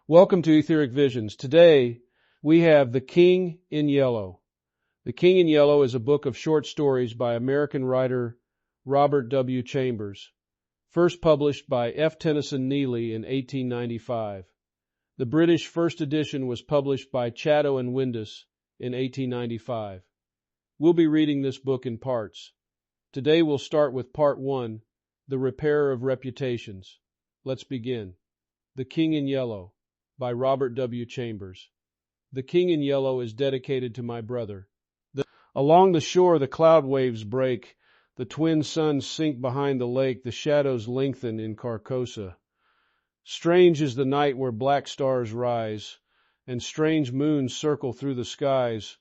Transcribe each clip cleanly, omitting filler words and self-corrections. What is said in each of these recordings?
Welcome to Aetheric Visions. Today, we have The King in Yellow. The King in Yellow is a book of short stories by American writer Robert W. Chambers, first published by F. Tennyson Neely in 1895. The British first edition was published by Chatto Windus in 1895. We'll be reading this book in parts. Today we'll start with Part 1, The Repairer of Reputations. Let's begin. The King in Yellow, by Robert W. Chambers. The King in Yellow is dedicated to my brother. Along the shore the cloud waves break, the twin suns sink behind the lake, the shadows lengthen in Carcosa. Strange is the night where black stars rise, and strange moons circle through the skies,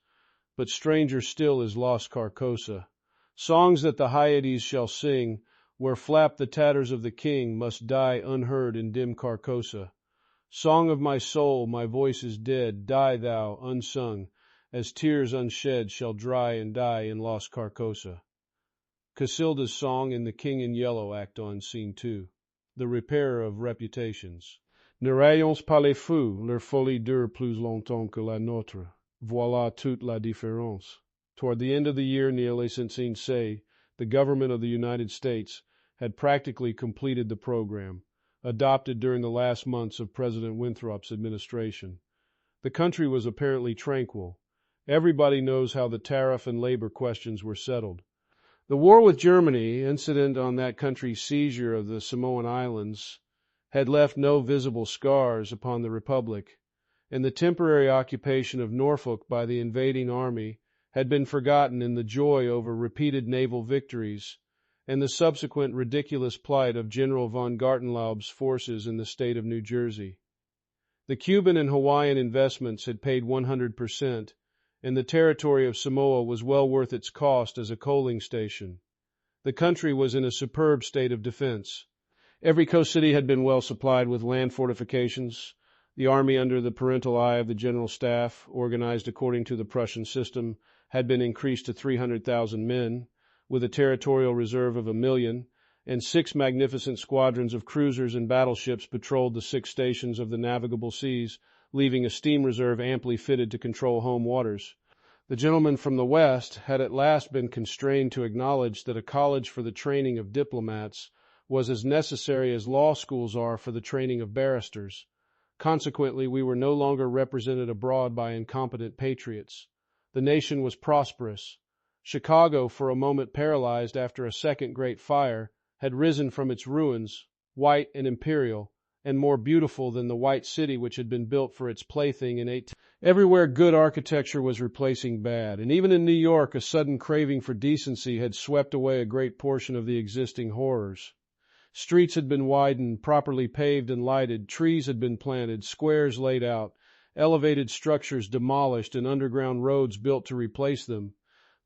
but stranger still is lost Carcosa. Songs that the Hyades shall sing, where flap the tatters of the king, must die unheard in dim Carcosa. Song of my soul, my voice is dead, die thou, unsung, as tears unshed shall dry and die in lost Carcosa. Casilda's song in The King in Yellow, Act on, Scene 2. The Repairer of Reputations. Ne rayons pas les fous, leur folie dure plus longtemps que la nôtre. Voilà toute la différence. Toward the end of the year, nearly since the government of the United States had practically completed the program, adopted during the last months of President Winthrop's administration. The country was apparently tranquil. Everybody knows how the tariff and labor questions were settled. The war with Germany, incident on that country's seizure of the Samoan Islands, had left no visible scars upon the Republic, and the temporary occupation of Norfolk by the invading army had been forgotten in the joy over repeated naval victories and the subsequent ridiculous plight of General von Gartenlaub's forces in the state of New Jersey. The Cuban and Hawaiian investments had paid 100%, and the territory of Samoa was well worth its cost as a coaling station. The country was in a superb state of defense. Every coast city had been well supplied with land fortifications. The army, under the parental eye of the General Staff, organized according to the Prussian system, had been increased to 300,000 men, with a territorial reserve of 1,000,000, and 6 magnificent squadrons of cruisers and battleships patrolled the 6 stations of the navigable seas, leaving a steam reserve amply fitted to control home waters. The gentlemen from the West had at last been constrained to acknowledge that a college for the training of diplomats was as necessary as law schools are for the training of barristers. Consequently, we were no longer represented abroad by incompetent patriots. The nation was prosperous. Chicago, for a moment paralyzed after a second great fire, had risen from its ruins, white and imperial, and more beautiful than the white city which had been built for its plaything in 18... Everywhere good architecture was replacing bad, and even in New York a sudden craving for decency had swept away a great portion of the existing horrors. Streets had been widened, properly paved and lighted, trees had been planted, squares laid out, elevated structures demolished, and underground roads built to replace them.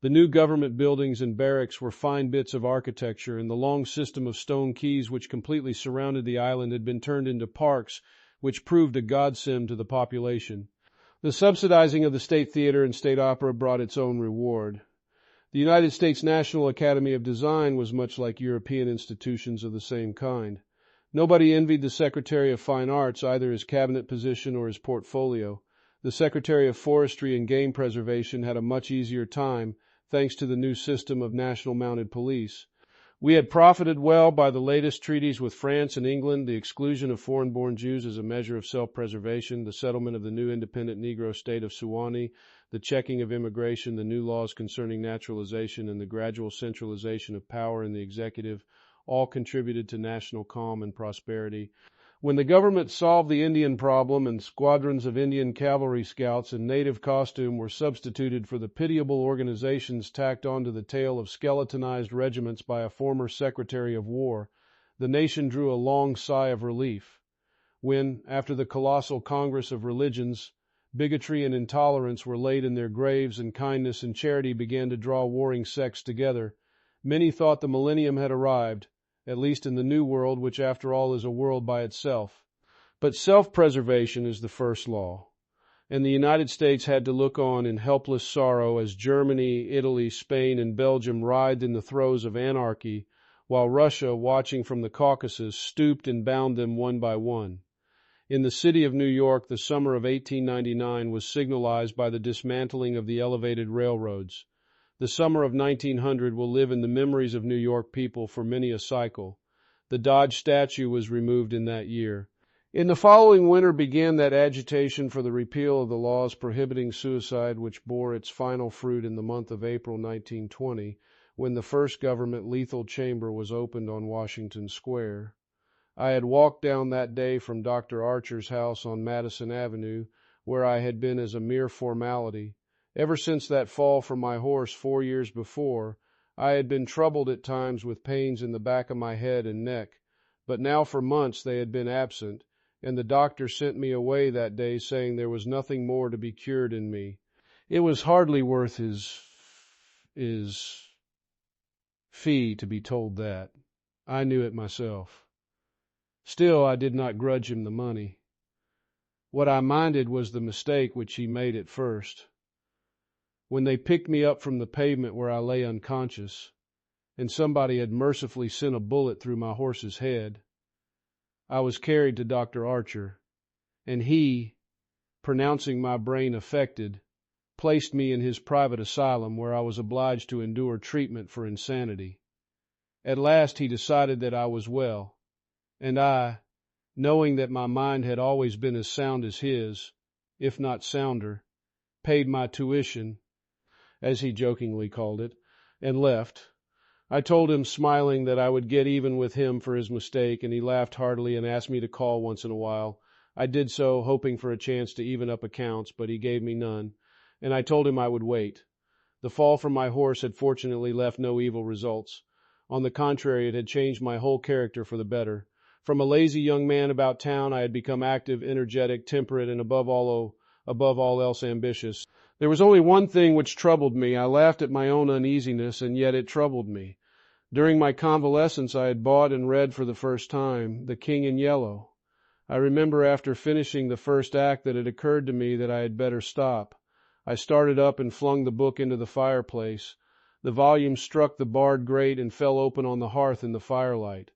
The new government buildings and barracks were fine bits of architecture, and the long system of stone quays which completely surrounded the island had been turned into parks, which proved a godsend to the population. The subsidizing of the State Theater and State Opera brought its own reward. The United States National Academy of Design was much like European institutions of the same kind. Nobody envied the Secretary of Fine Arts, either his cabinet position or his portfolio. The Secretary of Forestry and Game Preservation had a much easier time, thanks to the new system of national mounted police. We had profited well by the latest treaties with France and England, the exclusion of foreign-born Jews as a measure of self-preservation, the settlement of the new independent Negro state of Suwannee, the checking of immigration, the new laws concerning naturalization, and the gradual centralization of power in the executive, all contributed to national calm and prosperity. When the government solved the Indian problem and squadrons of Indian cavalry scouts in native costume were substituted for the pitiable organizations tacked onto the tail of skeletonized regiments by a former Secretary of War, the nation drew a long sigh of relief. When, after the colossal Congress of Religions, bigotry and intolerance were laid in their graves and kindness and charity began to draw warring sects together, many thought the millennium had arrived, at least in the New World, which after all is a world by itself. But self-preservation is the first law, and the United States had to look on in helpless sorrow as Germany, Italy, Spain, and Belgium writhed in the throes of anarchy, while Russia, watching from the Caucasus, stooped and bound them one by one. In the city of New York, the summer of 1899 was signalized by the dismantling of the elevated railroads. The summer of 1900 will live in the memories of New York people for many a cycle. The Dodge statue was removed in that year. In the following winter began that agitation for the repeal of the laws prohibiting suicide, which bore its final fruit in the month of April 1920, when the first government lethal chamber was opened on Washington Square. I had walked down that day from Dr. Archer's house on Madison Avenue, where I had been as a mere formality. Ever since that fall from my horse 4 years before, I had been troubled at times with pains in the back of my head and neck, but now for months they had been absent, and the doctor sent me away that day saying there was nothing more to be cured in me. It was hardly worth his fee to be told that. I knew it myself. Still, I did not grudge him the money. What I minded was the mistake which he made at first. When they picked me up from the pavement where I lay unconscious, and somebody had mercifully sent a bullet through my horse's head, I was carried to Dr. Archer, and he, pronouncing my brain affected, placed me in his private asylum where I was obliged to endure treatment for insanity. At last he decided that I was well, and I, knowing that my mind had always been as sound as his, if not sounder, paid my tuition, as he jokingly called it, and left. I told him, smiling, that I would get even with him for his mistake, and he laughed heartily and asked me to call once in a while. I did so, hoping for a chance to even up accounts, but he gave me none, and I told him I would wait. The fall from my horse had fortunately left no evil results. On the contrary, it had changed my whole character for the better. From a lazy young man about town, I had become active, energetic, temperate, and above all else ambitious. There was only one thing which troubled me. I laughed at my own uneasiness, and yet it troubled me. During my convalescence, I had bought and read for the first time The King in Yellow. I remember after finishing the first act that it occurred to me that I had better stop. I started up and flung the book into the fireplace. The volume struck the barred grate and fell open on the hearth in the firelight.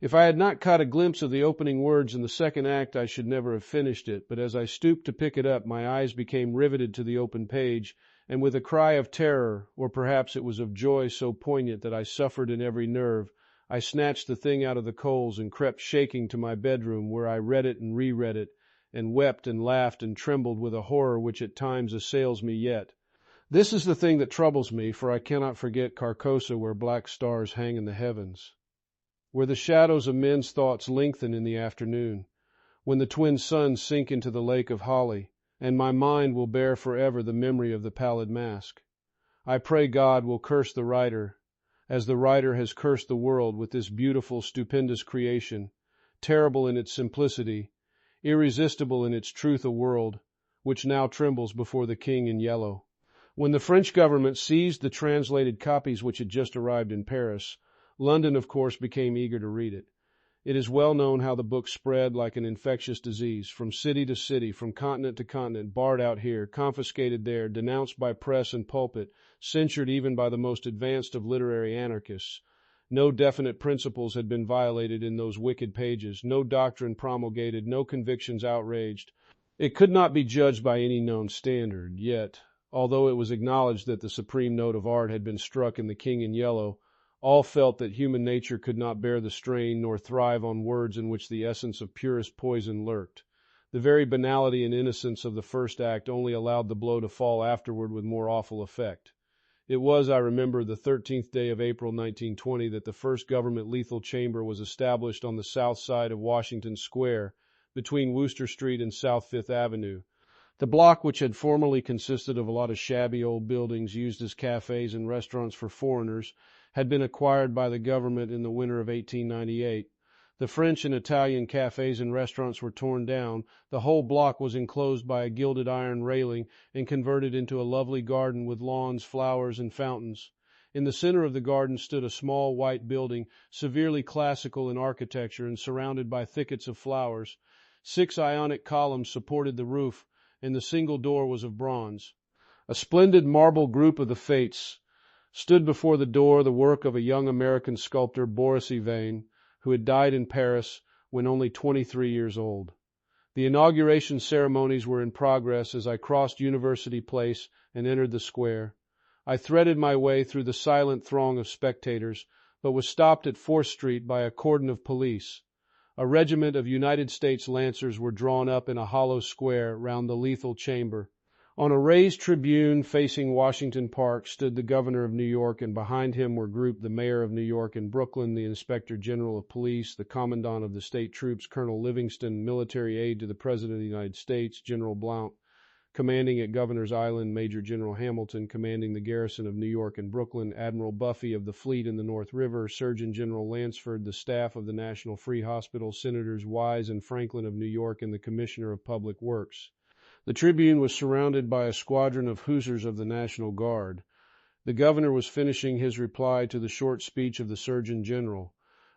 If I had not caught a glimpse of the opening words in the second act, I should never have finished it, but as I stooped to pick it up, my eyes became riveted to the open page, and with a cry of terror, or perhaps it was of joy so poignant that I suffered in every nerve, I snatched the thing out of the coals and crept shaking to my bedroom, where I read it and reread it, and wept and laughed and trembled with a horror which at times assails me yet. This is the thing that troubles me, for I cannot forget Carcosa, where black stars hang in the heavens, where the shadows of men's thoughts lengthen in the afternoon, when the twin suns sink into the lake of holly, and my mind will bear forever the memory of the pallid mask. I pray God will curse the writer, as the writer has cursed the world with this beautiful, stupendous creation, terrible in its simplicity, irresistible in its truth a world, which now trembles before the King in Yellow. When the French government seized the translated copies which had just arrived in Paris, London, of course, became eager to read it. It is well known how the book spread like an infectious disease, from city to city, from continent to continent, barred out here, confiscated there, denounced by press and pulpit, censured even by the most advanced of literary anarchists. No definite principles had been violated in those wicked pages, no doctrine promulgated, no convictions outraged. It could not be judged by any known standard, yet, although it was acknowledged that the supreme note of art had been struck in The King in Yellow, all felt that human nature could not bear the strain nor thrive on words in which the essence of purest poison lurked. The very banality and innocence of the first act only allowed the blow to fall afterward with more awful effect. It was, I remember, the 13th day of April 1920 that the first government lethal chamber was established on the south side of Washington Square, between Wooster Street and South Fifth Avenue. The block, which had formerly consisted of a lot of shabby old buildings used as cafes and restaurants for foreigners, had been acquired by the government in the winter of 1898. The French and Italian cafes and restaurants were torn down. The whole block was enclosed by a gilded iron railing and converted into a lovely garden with lawns, flowers, and fountains. In the center of the garden stood a small white building, severely classical in architecture and surrounded by thickets of flowers. 6 Ionic columns supported the roof, and the single door was of bronze. A splendid marble group of the Fates stood before the door, the work of a young American sculptor, Boris Yvain, who had died in Paris when only 23 years old. The inauguration ceremonies were in progress as I crossed University Place and entered the square. I threaded my way through the silent throng of spectators, but was stopped at 4th Street by a cordon of police. A regiment of United States Lancers were drawn up in a hollow square round the lethal chamber. On a raised tribune facing Washington Park stood the governor of New York, and behind him were grouped the mayor of New York and Brooklyn, the inspector general of police, the commandant of the state troops, Colonel Livingston, military aide to the president of the United States, General Blount, commanding at Governor's Island, Major General Hamilton, commanding the garrison of New York and Brooklyn, Admiral Buffy of the fleet in the North River, Surgeon General Lansford, the staff of the National Free Hospital, Senators Wise and Franklin of New York, and the Commissioner of Public Works. The tribune was surrounded by a squadron of Hoosiers of the National Guard. The governor was finishing his reply to the short speech of the Surgeon General.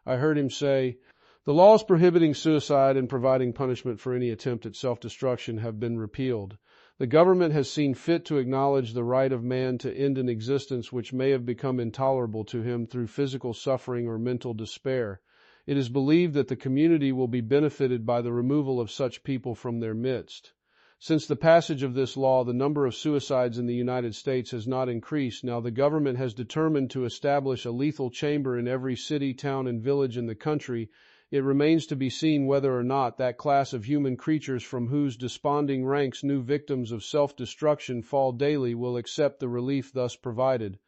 I heard him say, "The laws prohibiting suicide and providing punishment for any attempt at self-destruction have been repealed. The government has seen fit to acknowledge the right of man to end an existence which may have become intolerable to him through physical suffering or mental despair. It is believed that the community will be benefited by the removal of such people from their midst. Since the passage of this law, the number of suicides in the United States has not increased. Now the government has determined to establish a lethal chamber in every city, town, and village in the country. It remains to be seen whether or not that class of human creatures from whose desponding ranks new victims of self-destruction fall daily will accept the relief thus provided."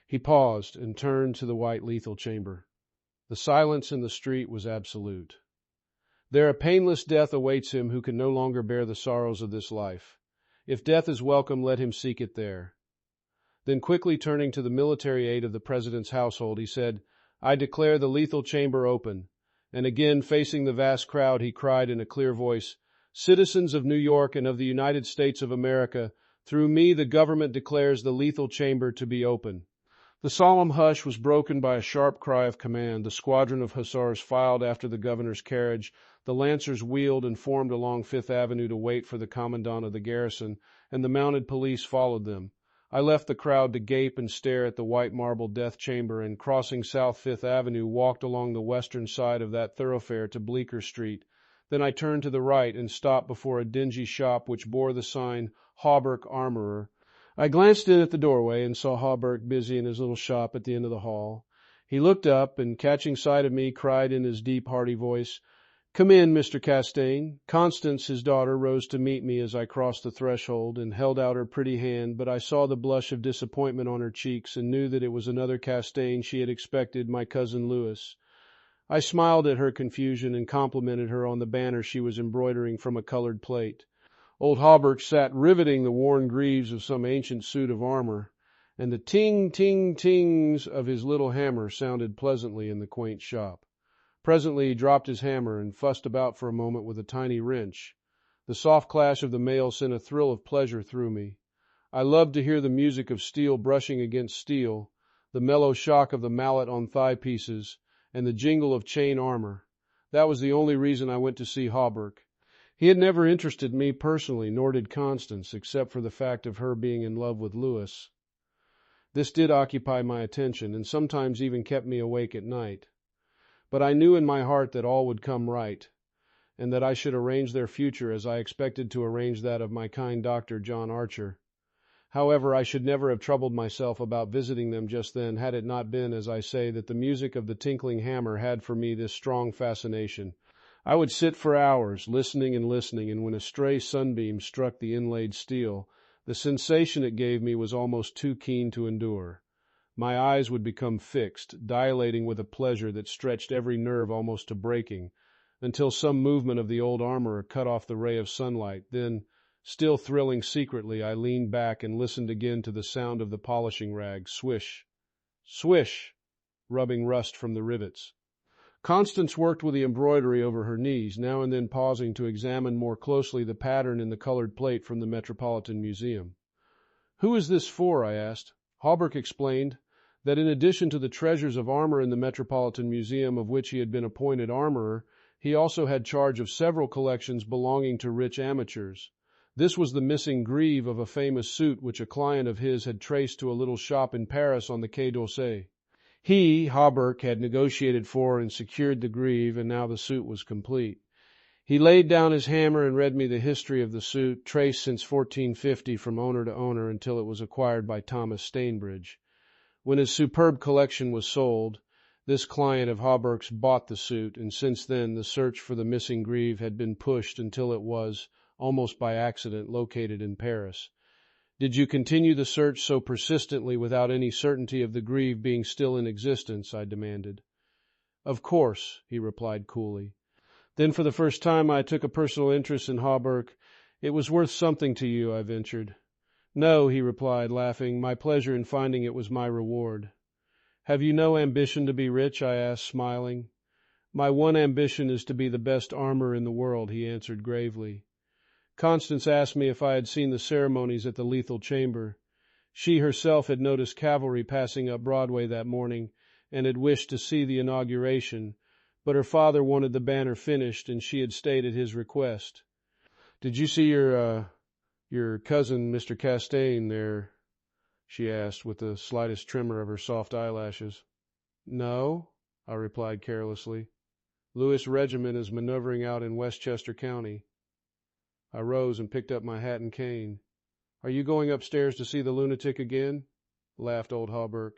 He paused and turned to the white lethal chamber. The silence in the street was absolute. "There a painless death awaits him who can no longer bear the sorrows of this life. If death is welcome, let him seek it there." Then quickly turning to the military aide of the President's household, he said, "I declare the lethal chamber open." And again, facing the vast crowd, he cried in a clear voice, "Citizens of New York and of the United States of America, through me the government declares the lethal chamber to be open." The solemn hush was broken by a sharp cry of command. The squadron of hussars filed after the governor's carriage. The Lancers wheeled and formed along Fifth Avenue to wait for the commandant of the garrison, and the mounted police followed them. I left the crowd to gape and stare at the white marble death chamber, and crossing South Fifth Avenue, walked along the western side of that thoroughfare to Bleecker Street. Then I turned to the right and stopped before a dingy shop which bore the sign, "Hawberk Armorer." I glanced in at the doorway and saw Hawberk busy in his little shop at the end of the hall. He looked up and, catching sight of me, cried in his deep, hearty voice, "Come in, Mr. Castaigne." Constance, his daughter, rose to meet me as I crossed the threshold and held out her pretty hand, but I saw the blush of disappointment on her cheeks and knew that it was another Castaigne she had expected, my cousin Louis. I smiled at her confusion and complimented her on the banner she was embroidering from a colored plate. Old Hawberk sat riveting the worn greaves of some ancient suit of armor, and the ting, ting, tings of his little hammer sounded pleasantly in the quaint shop. Presently he dropped his hammer and fussed about for a moment with a tiny wrench. The soft clash of the mail sent a thrill of pleasure through me. I loved to hear the music of steel brushing against steel, the mellow shock of the mallet on thigh pieces, and the jingle of chain armor. That was the only reason I went to see Hawberk. He had never interested me personally, nor did Constance, except for the fact of her being in love with Louis. This did occupy my attention, and sometimes even kept me awake at night. But I knew in my heart that all would come right, and that I should arrange their future as I expected to arrange that of my kind doctor, John Archer. However, I should never have troubled myself about visiting them just then, had it not been, as I say, that the music of the tinkling hammer had for me this strong fascination. I would sit for hours, listening, and when a stray sunbeam struck the inlaid steel, the sensation it gave me was almost too keen to endure. My eyes would become fixed, dilating with a pleasure that stretched every nerve almost to breaking, until some movement of the old armorer cut off the ray of sunlight. Then, still thrilling secretly, I leaned back and listened again to the sound of the polishing rag, swish, swish, rubbing rust from the rivets. Constance worked with the embroidery over her knees, now and then pausing to examine more closely the pattern in the colored plate from the Metropolitan Museum. "Who is this for?" I asked. Hawberk explained that in addition to the treasures of armor in the Metropolitan Museum, of which he had been appointed armorer, he also had charge of several collections belonging to rich amateurs. This was the missing greave of a famous suit which a client of his had traced to a little shop in Paris on the Quai d'Orsay. He, Hawberk, had negotiated for and secured the greave, and now the suit was complete. He laid down his hammer and read me the history of the suit, traced since 1450 from owner to owner until it was acquired by Thomas Stainbridge. When his superb collection was sold, this client of Hawberk's bought the suit, and since then the search for the missing greave had been pushed until it was, almost by accident, located in Paris. Did you continue the search so persistently without any certainty of the greave being still in existence? I demanded. Of course, he replied coolly. Then for the first time I took a personal interest in Hawberk. It was worth something to you, I ventured. No, he replied, laughing. My pleasure in finding it was my reward. Have you no ambition to be rich? I asked, smiling. My one ambition is to be the best armorer in the world, he answered gravely. Constance asked me if I had seen the ceremonies at the Lethal Chamber. She herself had noticed cavalry passing up Broadway that morning and had wished to see the inauguration, but her father wanted the banner finished, and she had stayed at his request. Did you see your cousin, Mr. Castaigne, there? She asked, with the slightest tremor of her soft eyelashes. No, I replied carelessly. Lewis' regiment is maneuvering out in Westchester County. I rose and picked up my hat and cane. Are you going upstairs to see the lunatic again? Laughed old Hawberk.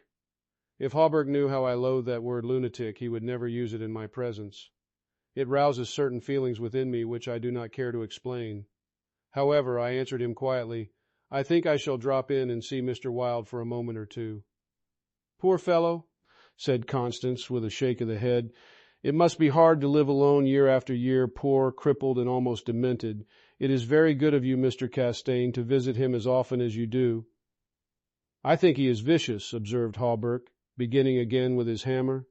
If Hawberk knew how I loathed that word lunatic, he would never use it in my presence. It rouses certain feelings within me which I do not care to explain. However, I answered him quietly, I think I shall drop in and see Mr. Wilde for a moment or two. Poor fellow, said Constance with a shake of the head. It must be hard to live alone year after year, poor, crippled, and almost demented. It is very good of you, Mr. Castaigne, to visit him as often as you do. I think he is vicious, observed Hawberk, beginning again with his hammer.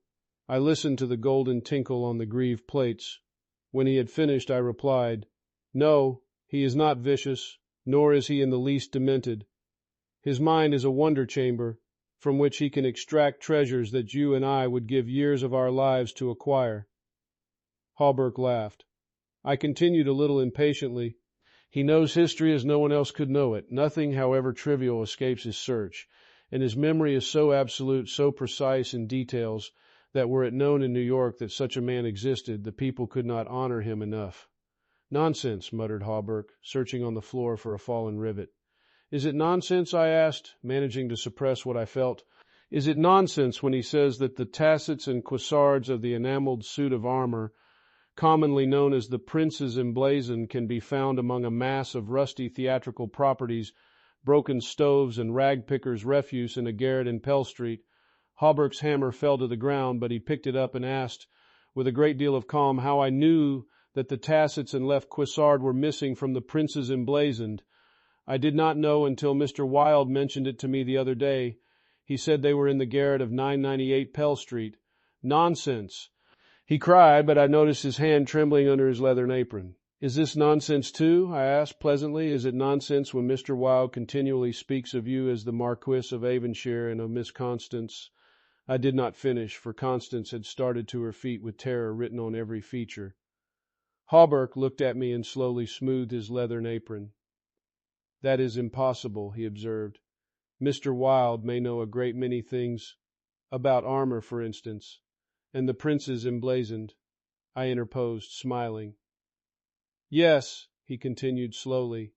I listened to the golden tinkle on the greave plates. When he had finished, I replied, No, he is not vicious, nor is he in the least demented. His mind is a wonder chamber, from which he can extract treasures that you and I would give years of our lives to acquire. Hawberk laughed. I continued a little impatiently. He knows history as no one else could know it. Nothing, however trivial, escapes his search, and his memory is so absolute, so precise in details, that were it known in New York that such a man existed, the people could not honor him enough. Nonsense, muttered Hawberk, searching on the floor for a fallen rivet. Is it nonsense, I asked, managing to suppress what I felt. Is it nonsense when he says that the tassets and cuissards of the enamelled suit of armor, commonly known as the Prince's Emblazoned, can be found among a mass of rusty theatrical properties, broken stoves, and rag-pickers' refuse in a garret in Pell Street? Hawberk's hammer fell to the ground, but he picked it up and asked, with a great deal of calm, how I knew that the tassets and left cuissard were missing from the Prince's Emblazoned. I did not know until Mr. Wilde mentioned it to me the other day. He said they were in the garret of 998 Pell Street. Nonsense, he cried, but I noticed his hand trembling under his leathern apron. Is this nonsense too? I asked pleasantly. Is it nonsense when Mr. Wilde continually speaks of you as the Marquis of Avonshire and of Miss Constance? I did not finish, for Constance had started to her feet with terror written on every feature. Hawberk looked at me and slowly smoothed his leathern apron. That is impossible, he observed. Mr. Wilde may know a great many things, about armor, for instance, and the Prince's Emblazoned. I interposed, smiling. Yes, he continued slowly.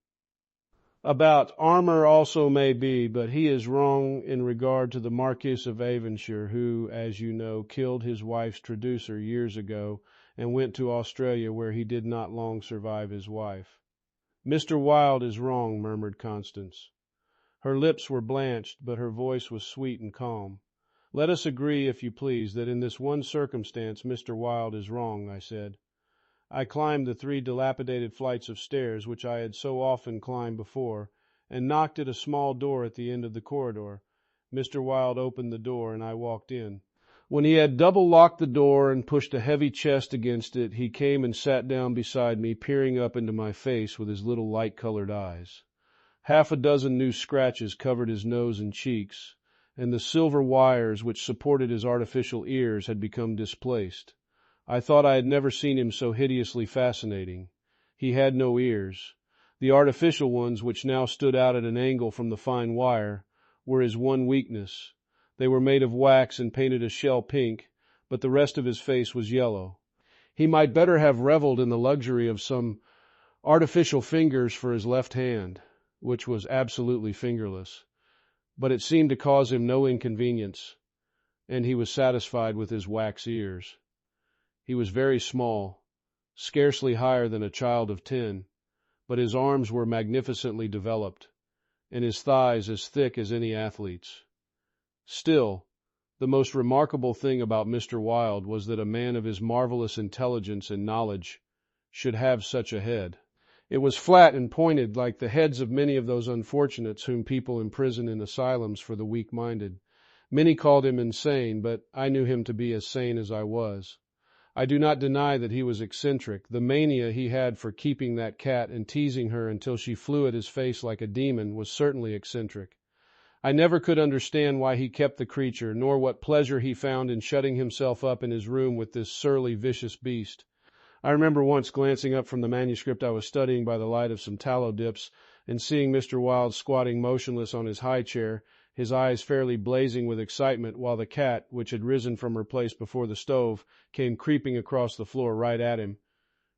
About armor also may be, but he is wrong in regard to the Marquis of Avonshire, who, as you know, killed his wife's traducer years ago and went to Australia, where he did not long survive his wife. Mr. Wilde is wrong, murmured Constance. Her lips were blanched, but her voice was sweet and calm. Let us agree, if you please, that in this one circumstance Mr. Wilde is wrong, I said. I climbed the 3 dilapidated flights of stairs which I had so often climbed before, and knocked at a small door at the end of the corridor. Mr. Wilde opened the door, and I walked in. When he had double-locked the door and pushed a heavy chest against it, he came and sat down beside me, peering up into my face with his little light-colored eyes. 6 new scratches covered his nose and cheeks, and the silver wires which supported his artificial ears had become displaced. I thought I had never seen him so hideously fascinating. He had no ears. The artificial ones, which now stood out at an angle from the fine wire, were his one weakness. They were made of wax and painted a shell pink, but the rest of his face was yellow. He might better have reveled in the luxury of some artificial fingers for his left hand, which was absolutely fingerless, but it seemed to cause him no inconvenience, and he was satisfied with his wax ears. He was very small, scarcely higher than a child of 10, but his arms were magnificently developed, and his thighs as thick as any athlete's. Still, the most remarkable thing about Mr. Wilde was that a man of his marvelous intelligence and knowledge should have such a head. It was flat and pointed like the heads of many of those unfortunates whom people imprison in asylums for the weak-minded. Many called him insane, but I knew him to be as sane as I was. I do not deny that he was eccentric. The mania he had for keeping that cat and teasing her until she flew at his face like a demon was certainly eccentric. I never could understand why he kept the creature, nor what pleasure he found in shutting himself up in his room with this surly, vicious beast. I remember once glancing up from the manuscript I was studying by the light of some tallow dips and seeing Mr. Wilde squatting motionless on his high chair, his eyes fairly blazing with excitement, while the cat, which had risen from her place before the stove, came creeping across the floor right at him.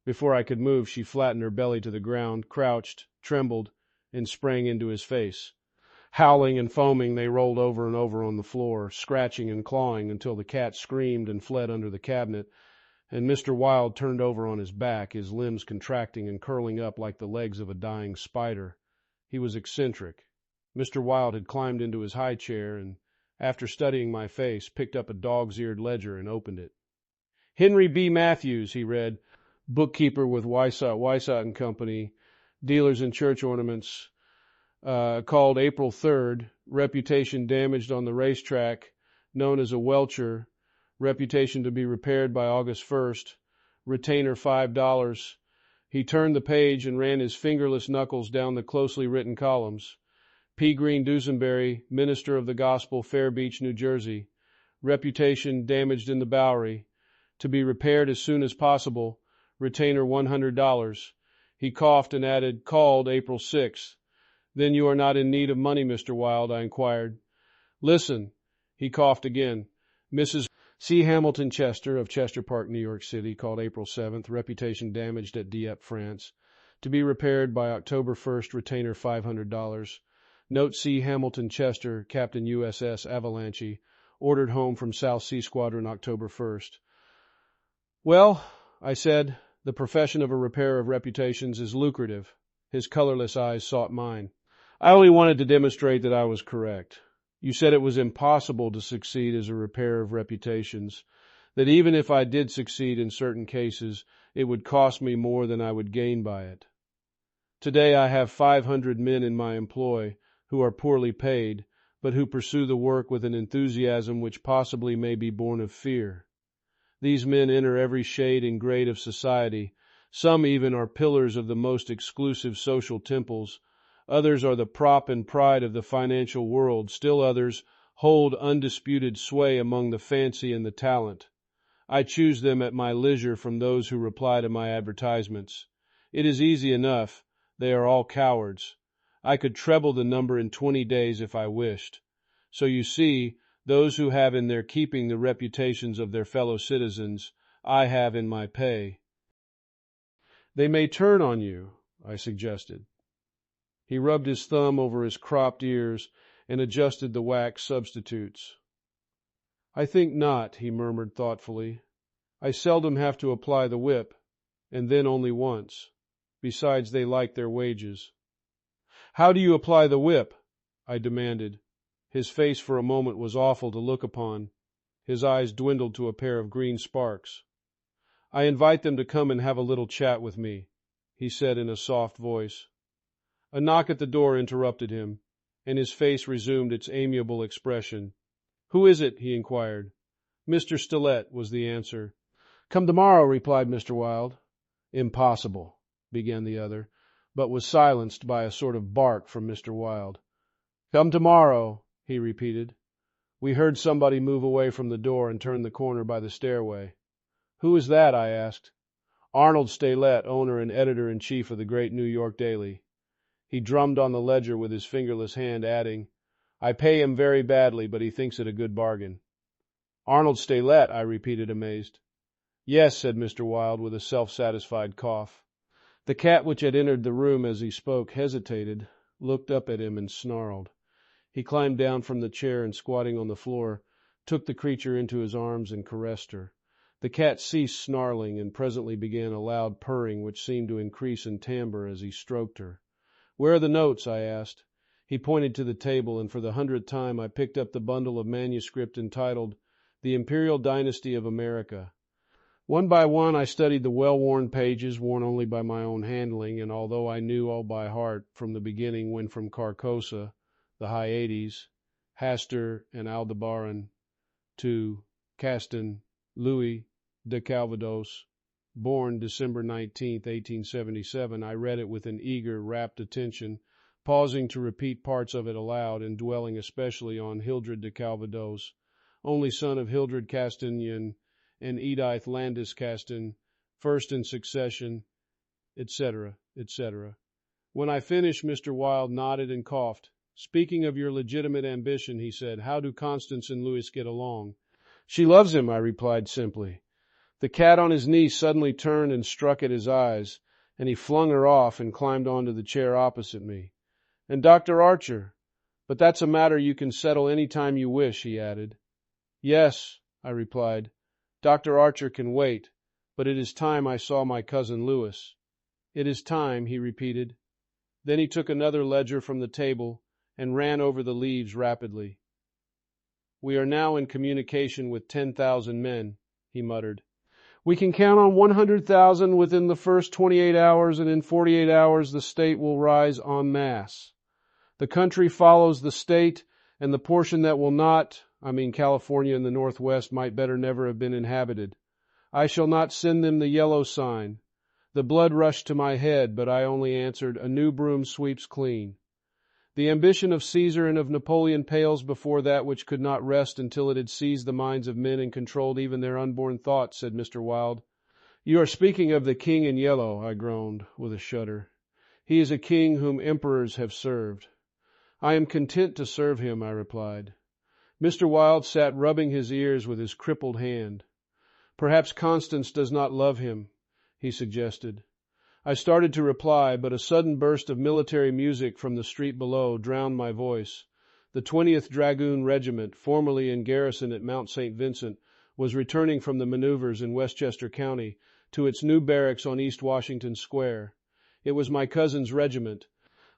Before I could move, she flattened her belly to the ground, crouched, trembled, and sprang into his face. Howling and foaming, they rolled over and over on the floor, scratching and clawing until the cat screamed and fled under the cabinet, and Mr. Wilde turned over on his back, his limbs contracting and curling up like the legs of a dying spider. He was eccentric. Mr. Wilde had climbed into his high chair and, after studying my face, picked up a dog's-eared ledger and opened it. Henry B. Matthews, he read, bookkeeper with Wysott and Company, dealers in church ornaments, called April 3rd, reputation damaged on the racetrack, known as a welcher, reputation to be repaired by August 1st, retainer $5. He turned the page and ran his fingerless knuckles down the closely written columns. P. Green Dusenberry, minister of the gospel, Fair Beach, New Jersey, reputation damaged in the Bowery, to be repaired as soon as possible, retainer $100. He coughed and added, called April 6th. Then you are not in need of money, Mr. Wilde, I inquired. Listen, he coughed again. Mrs. C. Hamilton Chester of Chester Park, New York City, called April 7th, reputation damaged at Dieppe, France, to be repaired by October 1st, retainer $500. Note C. Hamilton Chester, Captain USS Avalanche, ordered home from South Sea Squadron October 1st. Well, I said, the profession of a repairer of reputations is lucrative. His colorless eyes sought mine. I only wanted to demonstrate that I was correct. You said it was impossible to succeed as a repairer of reputations, that even if I did succeed in certain cases, it would cost me more than I would gain by it. Today I have 500 men in my employ who are poorly paid, but who pursue the work with an enthusiasm which possibly may be born of fear. These men enter every shade and grade of society. Some even are pillars of the most exclusive social temples. Others are the prop and pride of the financial world. Still others hold undisputed sway among the fancy and the talent. I choose them at my leisure from those who reply to my advertisements. It is easy enough. They are all cowards. I could treble the number in 20 days if I wished. So you see, those who have in their keeping the reputations of their fellow citizens, I have in my pay. They may turn on you, I suggested. He rubbed his thumb over his cropped ears and adjusted the wax substitutes. I think not, he murmured thoughtfully. I seldom have to apply the whip, and then only once. Besides, they like their wages. How do you apply the whip? I demanded. His face for a moment was awful to look upon. His eyes dwindled to a pair of green sparks. I invite them to come and have a little chat with me, he said in a soft voice. A knock at the door interrupted him, and his face resumed its amiable expression. Who is it? He inquired. Mr. Stilett, was the answer. Come tomorrow, replied Mr. Wilde. Impossible, began the other, but was silenced by a sort of bark from Mr. Wilde. Come tomorrow, he repeated. We heard somebody move away from the door and turn the corner by the stairway. Who is that? I asked. Arnold Stilett, owner and editor-in-chief of the great New York Daily. He drummed on the ledger with his fingerless hand, adding, I pay him very badly, but he thinks it a good bargain. Arnold Stilett, I repeated, amazed. Yes, said Mr. Wilde with a self-satisfied cough. The cat which had entered the room as he spoke hesitated, looked up at him, and snarled. He climbed down from the chair and, squatting on the floor, took the creature into his arms and caressed her. The cat ceased snarling and presently began a loud purring which seemed to increase in timbre as he stroked her. "Where are the notes?" I asked. He pointed to the table, and for the 100th time I picked up the bundle of manuscript entitled The Imperial Dynasty of America. One by one I studied the well-worn pages, worn only by my own handling, and although I knew all by heart from the beginning when from Carcosa, the Hyades, Hastur, and Aldebaran, to Castan, Louis de Calvados, born December 19th, 1877, I read it with an eager, rapt attention, pausing to repeat parts of it aloud, and dwelling especially on Hildred de Calvados, only son of Hildred Castanian and Edith Landis Castan, first in succession, etc., etc. When I finished, Mr. Wilde nodded and coughed. "Speaking of your legitimate ambition," he said, "how do Constance and Louis get along?" "She loves him," I replied simply. The cat on his knee suddenly turned and struck at his eyes, and he flung her off and climbed onto the chair opposite me. "And Dr. Archer? But that's a matter you can settle any time you wish," he added. "Yes," I replied, "Dr. Archer can wait, but it is time I saw my cousin Louis." "It is time," he repeated. Then he took another ledger from the table and ran over the leaves rapidly. "We are now in communication with 10,000 men," he muttered. "We can count on 100,000 within the first 28 hours, and in 48 hours the state will rise en masse. The country follows the state, and the portion that will not, California and the Northwest, might better never have been inhabited. I shall not send them the yellow sign." The blood rushed to my head, but I only answered, "A new broom sweeps clean." "The ambition of Caesar and of Napoleon pales before that which could not rest until it had seized the minds of men and controlled even their unborn thoughts," said Mr. Wilde. "You are speaking of the King in Yellow," I groaned, with a shudder. "He is a king whom emperors have served." "I am content to serve him," I replied. Mr. Wilde sat rubbing his ears with his crippled hand. "Perhaps Constance does not love him," he suggested. I started to reply, but a sudden burst of military music from the street below drowned my voice. The 20th Dragoon Regiment, formerly in garrison at Mount St. Vincent, was returning from the maneuvers in Westchester County to its new barracks on East Washington Square. It was my cousin's regiment.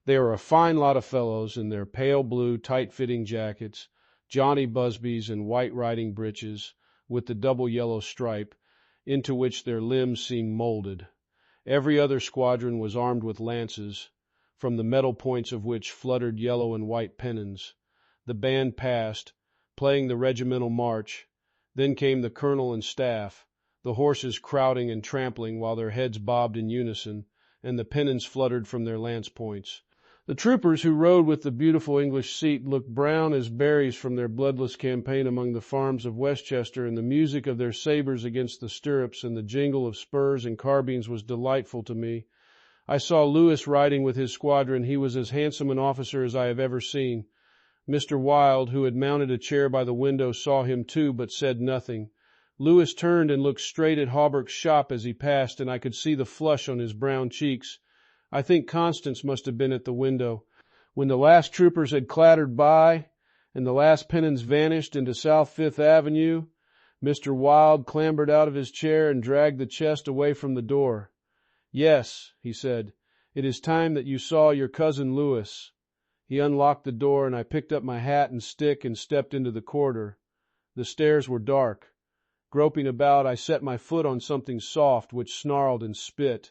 They are a fine lot of fellows in their pale blue, tight-fitting jackets, Johnny Busbys and white riding breeches, with the double yellow stripe, into which their limbs seemed molded. Every other squadron was armed with lances, from the metal points of which fluttered yellow and white pennons. The band passed, playing the regimental march. Then came the colonel and staff, the horses crowding and trampling while their heads bobbed in unison, and the pennons fluttered from their lance points. The troopers who rode with the beautiful English seat looked brown as berries from their bloodless campaign among the farms of Westchester, and the music of their sabers against the stirrups and the jingle of spurs and carbines was delightful to me. I saw Louis riding with his squadron. He was as handsome an officer as I have ever seen. Mr. Wilde, who had mounted a chair by the window, saw him too, but said nothing. Louis turned and looked straight at Hawberk's shop as he passed, and I could see the flush on his brown cheeks. I think Constance must have been at the window. When the last troopers had clattered by, and the last pennons vanished into South Fifth Avenue, Mr. Wilde clambered out of his chair and dragged the chest away from the door. "Yes," he said, "it is time that you saw your cousin Louis." He unlocked the door, and I picked up my hat and stick and stepped into the corridor. The stairs were dark. Groping about, I set my foot on something soft, which snarled and spit,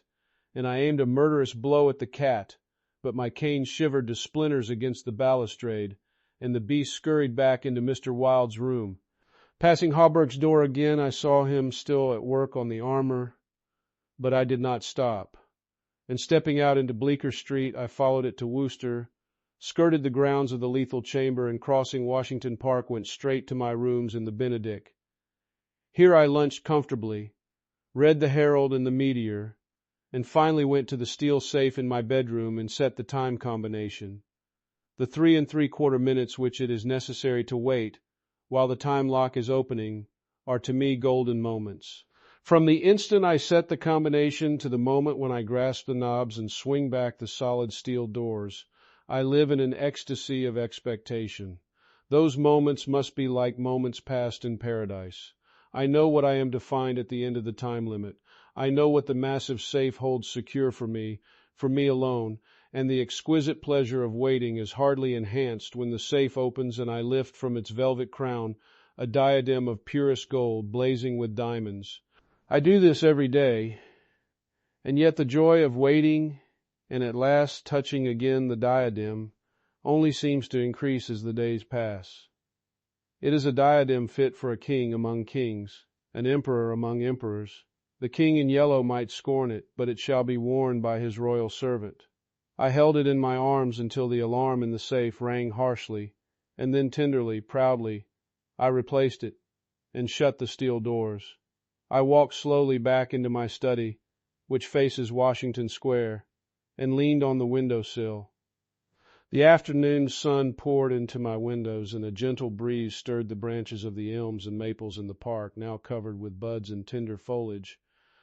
and I aimed a murderous blow at the cat, but my cane shivered to splinters against the balustrade, and the beast scurried back into Mr. Wilde's room. Passing Hawberk's door again, I saw him still at work on the armor, but I did not stop, and stepping out into Bleecker Street, I followed it to Wooster, skirted the grounds of the Lethal Chamber, and crossing Washington Park went straight to my rooms in the Benedict. Here I lunched comfortably, read the Herald and the Meteor, and finally went to the steel safe in my bedroom and set the time combination. The 3 3/4 minutes which it is necessary to wait while the time lock is opening are to me golden moments. From the instant I set the combination to the moment when I grasp the knobs and swing back the solid steel doors, I live in an ecstasy of expectation. Those moments must be like moments passed in paradise. I know what I am to find at the end of the time limit. I know what the massive safe holds secure for me alone, and the exquisite pleasure of waiting is hardly enhanced when the safe opens and I lift from its velvet crown a diadem of purest gold blazing with diamonds. I do this every day, and yet the joy of waiting and at last touching again the diadem only seems to increase as the days pass. It is a diadem fit for a king among kings, an emperor among emperors. The king in yellow might scorn it, but it shall be worn by his royal servant. I held it in my arms until the alarm in the safe rang harshly, and then tenderly, proudly, I replaced it and shut the steel doors. I walked slowly back into my study, which faces Washington Square, and leaned on the window sill. The afternoon sun poured into my windows, and a gentle breeze stirred the branches of the elms and maples in the park, now covered with buds and tender foliage.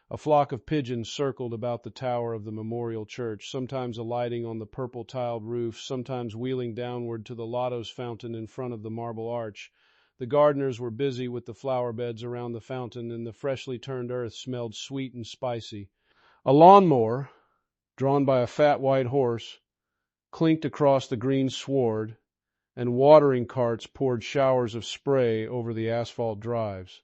A flock of pigeons circled about the tower of the memorial church, sometimes alighting on the purple-tiled roof, sometimes wheeling downward to the lotos fountain in front of the marble arch. The gardeners were busy with the flower beds around the fountain, and the freshly turned earth smelled sweet and spicy. A lawnmower, drawn by a fat white horse, clinked across the green sward, and watering carts poured showers of spray over the asphalt drives.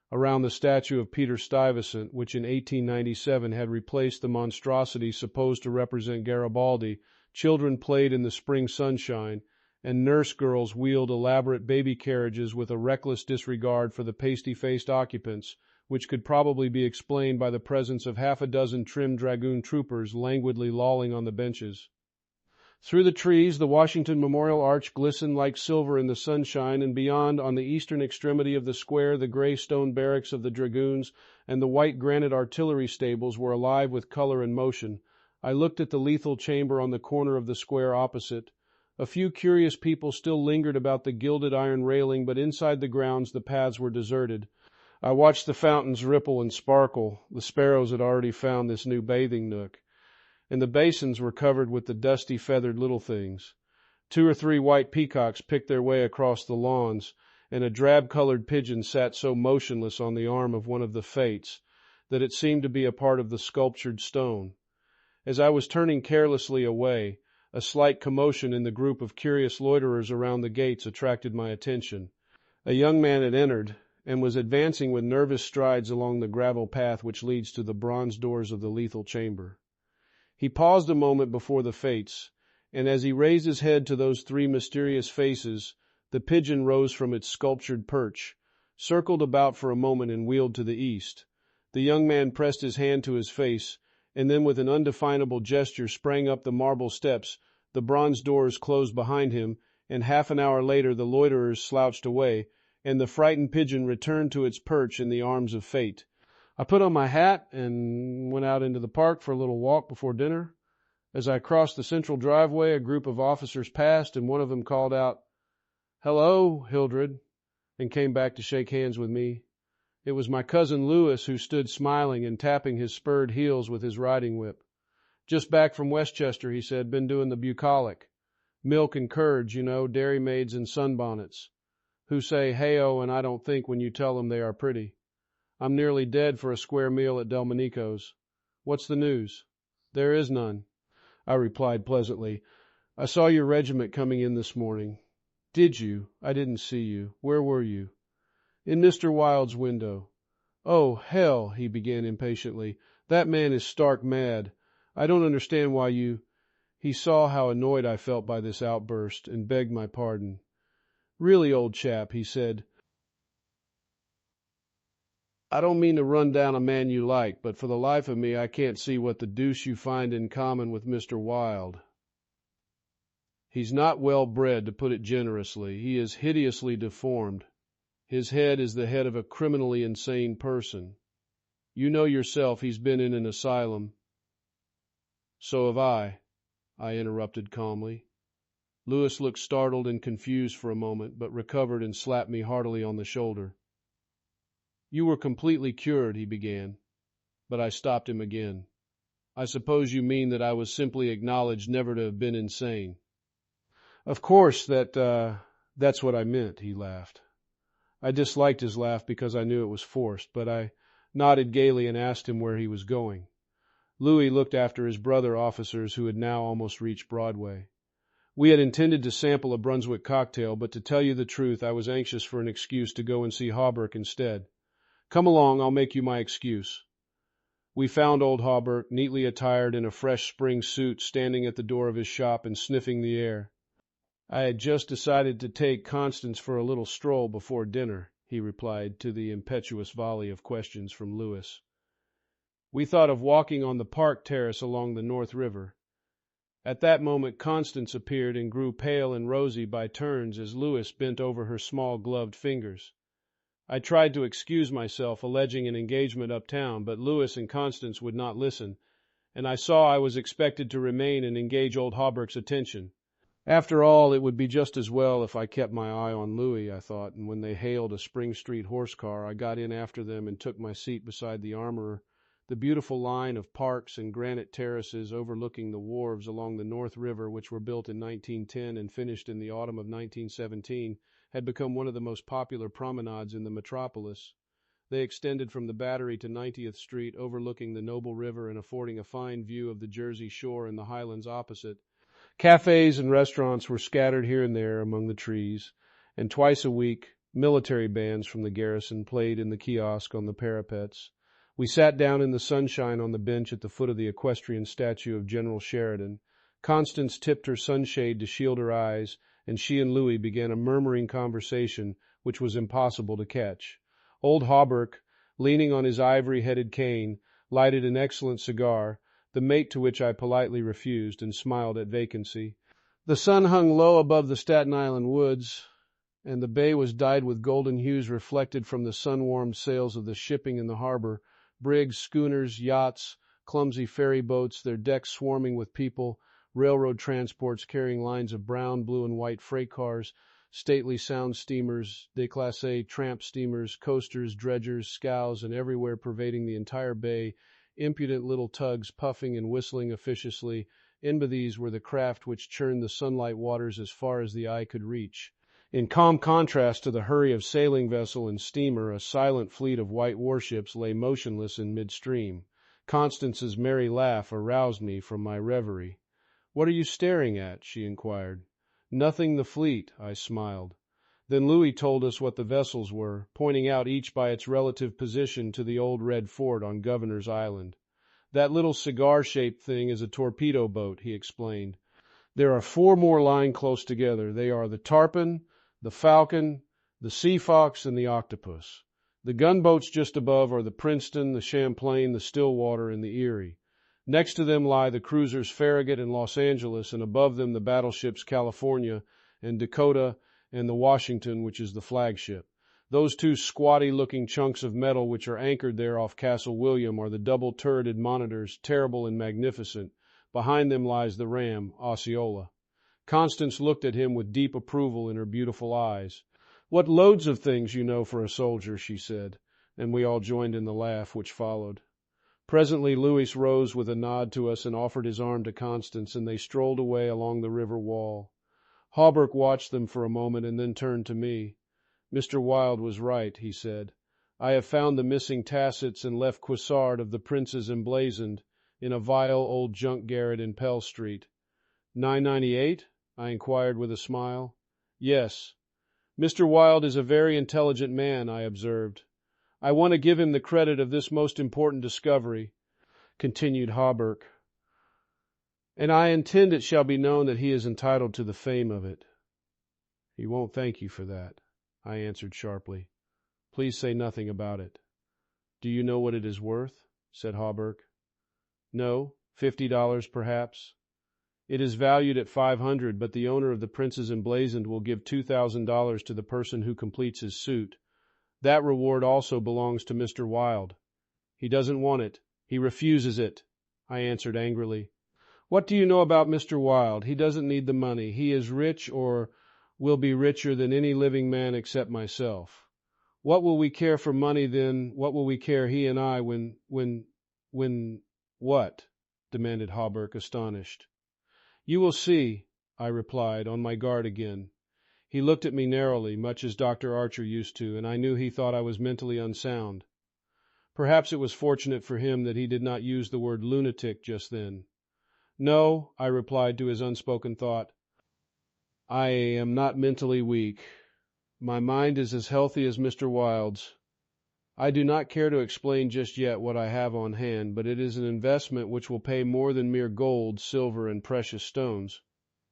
Around the statue of Peter Stuyvesant, which in 1897 had replaced the monstrosity supposed to represent Garibaldi, children played in the spring sunshine, and nurse girls wheeled elaborate baby carriages with a reckless disregard for the pasty-faced occupants, which could probably be explained by the presence of half a dozen trim dragoon troopers languidly lolling on the benches. Through the trees, the Washington Memorial Arch glistened like silver in the sunshine, and beyond, on the eastern extremity of the square, the gray stone barracks of the dragoons and the white granite artillery stables were alive with color and motion. I looked at the lethal chamber on the corner of the square opposite. A few curious people still lingered about the gilded iron railing, but inside the grounds the paths were deserted. I watched the fountains ripple and sparkle. The sparrows had already found this new bathing nook, and the basins were covered with the dusty, feathered little things. 2 or 3 white peacocks picked their way across the lawns, and a drab-colored pigeon sat so motionless on the arm of one of the Fates that it seemed to be a part of the sculptured stone. As I was turning carelessly away, a slight commotion in the group of curious loiterers around the gates attracted my attention. A young man had entered, and was advancing with nervous strides along the gravel path which leads to the bronze doors of the lethal chamber. He paused a moment before the Fates, and as he raised his head to those 3 mysterious faces, the pigeon rose from its sculptured perch, circled about for a moment, and wheeled to the east. The young man pressed his hand to his face, and then with an undefinable gesture sprang up the marble steps. The bronze doors closed behind him, and half an hour later the loiterers slouched away, and the frightened pigeon returned to its perch in the arms of fate. I put on my hat and went out into the park for a little walk before dinner. As I crossed the central driveway, a group of officers passed, and one of them called out, "Hello, Hildred," and came back to shake hands with me. It was my cousin Lewis, who stood smiling and tapping his spurred heels with his riding whip. "Just back from Westchester," he said. "Been doing the bucolic. Milk and curds, you know, dairy maids and sunbonnets, who say hey-oh and I don't think when you tell them they are pretty. I'm nearly dead for a square meal at Delmonico's. What's the news?" "There is none," I replied pleasantly. "I saw your regiment coming in this morning." "Did you? I didn't see you. Where were you?" "In Mr. Wilde's window." "Oh, hell," he began impatiently. "That man is stark mad. I don't understand why you—" He saw how annoyed I felt by this outburst, and begged my pardon. "Really, old chap," he said, "I don't mean to run down a man you like, but for the life of me I can't see what the deuce you find in common with Mr. Wilde. He's not well bred, to put it generously. He is hideously deformed. His head is the head of a criminally insane person. You know yourself he's been in an asylum." "So have I interrupted calmly. Lewis looked startled and confused for a moment, but recovered and slapped me heartily on the shoulder. You were completely cured, he began, but I stopped him again. I suppose you mean that I was simply acknowledged never to have been insane. Of course, that's what I meant, he laughed. I disliked his laugh because I knew it was forced, but I nodded gaily and asked him where he was going. Louis looked after his brother officers who had now almost reached Broadway. We had intended to sample a Brunswick cocktail, but to tell you the truth, I was anxious for an excuse to go and see Hawberk instead. Come along, I'll make you my excuse. We found old Hawberk, neatly attired in a fresh spring suit, standing at the door of his shop and sniffing the air. I had just decided to take Constance for a little stroll before dinner, he replied to the impetuous volley of questions from Louis. We thought of walking on the park terrace along the North River. At that moment Constance appeared and grew pale and rosy by turns as Louis bent over her small gloved fingers. I tried to excuse myself, alleging an engagement uptown, but Louis and Constance would not listen, and I saw I was expected to remain and engage old Hawberk's attention. After all, it would be just as well if I kept my eye on Louis, I thought, and when they hailed a Spring Street horse car, I got in after them and took my seat beside the armorer. The beautiful line of parks and granite terraces overlooking the wharves along the North River, which were built in 1910 and finished in the autumn of 1917, had become one of the most popular promenades in the metropolis. They extended from the Battery to 90th Street, overlooking the noble river and affording a fine view of the Jersey shore and the highlands opposite. Cafes and restaurants were scattered here and there among the trees, and twice a week military bands from the garrison played in the kiosk on the parapets. We sat down in the sunshine on the bench at the foot of the equestrian statue of General Sheridan. Constance tipped her sunshade to shield her eyes, and she and Louis began a murmuring conversation which was impossible to catch. Old Hawberk, leaning on his ivory-headed cane, lighted an excellent cigar, the mate to which I politely refused, and smiled at vacancy. The sun hung low above the Staten Island woods, and the bay was dyed with golden hues reflected from the sun-warmed sails of the shipping in the harbor, brigs, schooners, yachts, clumsy ferry boats, their decks swarming with people, railroad transports carrying lines of brown, blue, and white freight cars, stately sound steamers, déclassé tramp steamers, coasters, dredgers, scows, and everywhere pervading the entire bay, impudent little tugs puffing and whistling officiously. In by these were the craft which churned the sunlight waters as far as the eye could reach. In calm contrast to the hurry of sailing vessel and steamer, a silent fleet of white warships lay motionless in midstream. Constance's merry laugh aroused me from my reverie. "What are you staring at?" she inquired. "Nothing the fleet," I smiled. Then Louis told us what the vessels were, pointing out each by its relative position to the old red fort on Governor's Island. "That little cigar-shaped thing is a torpedo boat," he explained. "There are 4 more lying close together. They are the Tarpon, the Falcon, the Sea Fox, and the Octopus. The gunboats just above are the Princeton, the Champlain, the Stillwater, and the Erie. Next to them lie the cruisers Farragut and Los Angeles, and above them the battleships California and Dakota and the Washington, which is the flagship. Those 2 squatty-looking chunks of metal which are anchored there off Castle William are the double-turreted monitors, terrible and magnificent. Behind them lies the ram, Osceola." Constance looked at him with deep approval in her beautiful eyes. "What loads of things you know for a soldier," she said, and we all joined in the laugh which followed. Presently Louis rose with a nod to us and offered his arm to Constance, and they strolled away along the river wall. Hawberk watched them for a moment and then turned to me. "Mr. Wilde was right," he said. "I have found the missing tassets and left cuissard of the Prince's emblazoned in a vile old junk garret in Pell Street." "998?" I inquired with a smile. "Yes. Mr. Wilde is a very intelligent man," I observed. "I want to give him the credit of this most important discovery," continued Hawberk, "and I intend it shall be known that he is entitled to the fame of it." "He won't thank you for that," I answered sharply. "Please say nothing about it." "Do you know what it is worth?" said Hawberk. "No, $50 perhaps. It is valued at $500, but the owner of the Prince's Emblazoned will give $2,000 to the person who completes his suit. That reward also belongs to Mr. Wilde." "He doesn't want it. He refuses it," I answered angrily. "What do you know about Mr. Wilde? He doesn't need the money. He is rich, or will be richer than any living man except myself. What will we care for money then? What will we care, he and I, when, what? Demanded Hawberk, astonished. You will see, I replied, on my guard again. He looked at me narrowly, much as Dr. Archer used to, and I knew he thought I was mentally unsound. Perhaps it was fortunate for him that he did not use the word lunatic just then. No, I replied to his unspoken thought. I am not mentally weak. My mind is as healthy as Mr. Wilde's. I do not care to explain just yet what I have on hand, but it is an investment which will pay more than mere gold, silver, and precious stones.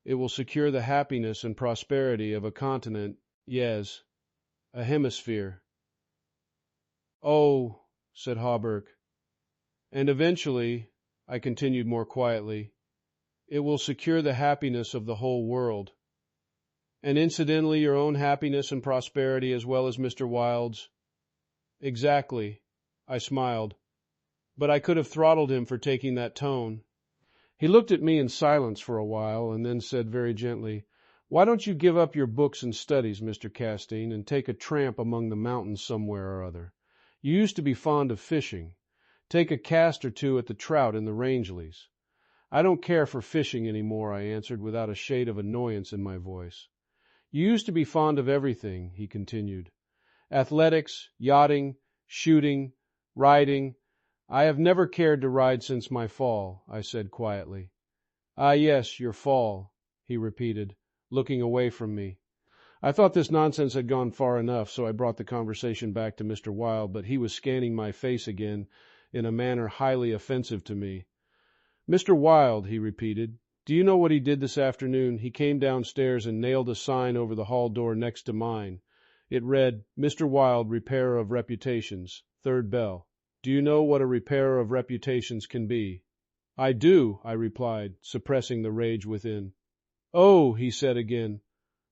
It will secure the happiness and prosperity of a continent, yes, a hemisphere. Oh, said Hawberk, and eventually, I continued more quietly, it will secure the happiness of the whole world. And incidentally your own happiness and prosperity as well as Mr. Wilde's. Exactly, I smiled, but I could have throttled him for taking that tone. He looked at me in silence for a while, and then said very gently, Why don't you give up your books and studies, Mr. Castine, and take a tramp among the mountains somewhere or other? You used to be fond of fishing. Take a cast or two at the trout in the Rangeleys. I don't care for fishing any more, I answered, without a shade of annoyance in my voice. You used to be fond of everything, he continued. Athletics, yachting, shooting, riding. I have never cared to ride since my fall, I said quietly. Ah, yes, your fall, he repeated, looking away from me. I thought this nonsense had gone far enough, so I brought the conversation back to Mr. Wilde, but he was scanning my face again in a manner highly offensive to me. Mr. Wilde, he repeated, do you know what he did this afternoon? He came downstairs and nailed a sign over the hall door next to mine. It read, Mr. Wilde, Repairer of Reputations, third bell. Do you know what a repairer of reputations can be? I do, I replied, suppressing the rage within. Oh, he said again.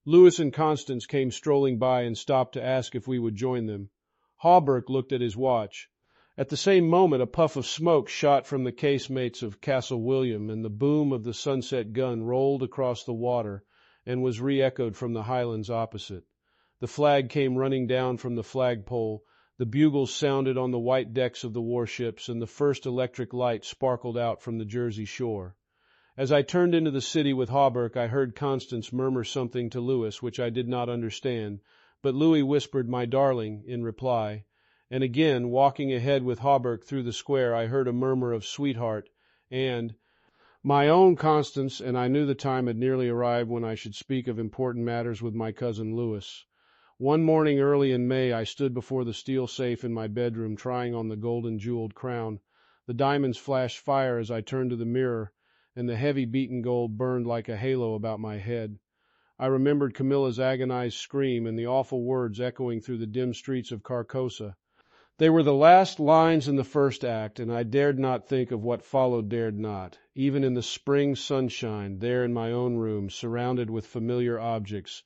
Louis and Constance came strolling by and stopped to ask if we would join them. Hawberk looked at his watch. At the same moment a puff of smoke shot from the casemates of Castle William, and the boom of the sunset gun rolled across the water and was re-echoed from the highlands opposite. The flag came running down from the flagpole, the bugles sounded on the white decks of the warships, and the first electric light sparkled out from the Jersey shore. As I turned into the city with Hawberk, I heard Constance murmur something to Louis which I did not understand, but Louis whispered, my darling, in reply, and again, walking ahead with Hawberk through the square, I heard a murmur of sweetheart, and my own Constance, and I knew the time had nearly arrived when I should speak of important matters with my cousin Louis. One morning early in May I stood before the steel safe in my bedroom trying on the golden jeweled crown. The diamonds flashed fire as I turned to the mirror, and the heavy beaten gold burned like a halo about my head. I remembered Camilla's agonized scream and the awful words echoing through the dim streets of Carcosa. They were the last lines in the first act, and I dared not think of what followed dared not. Even in the spring sunshine, there in my own room, surrounded with familiar objects,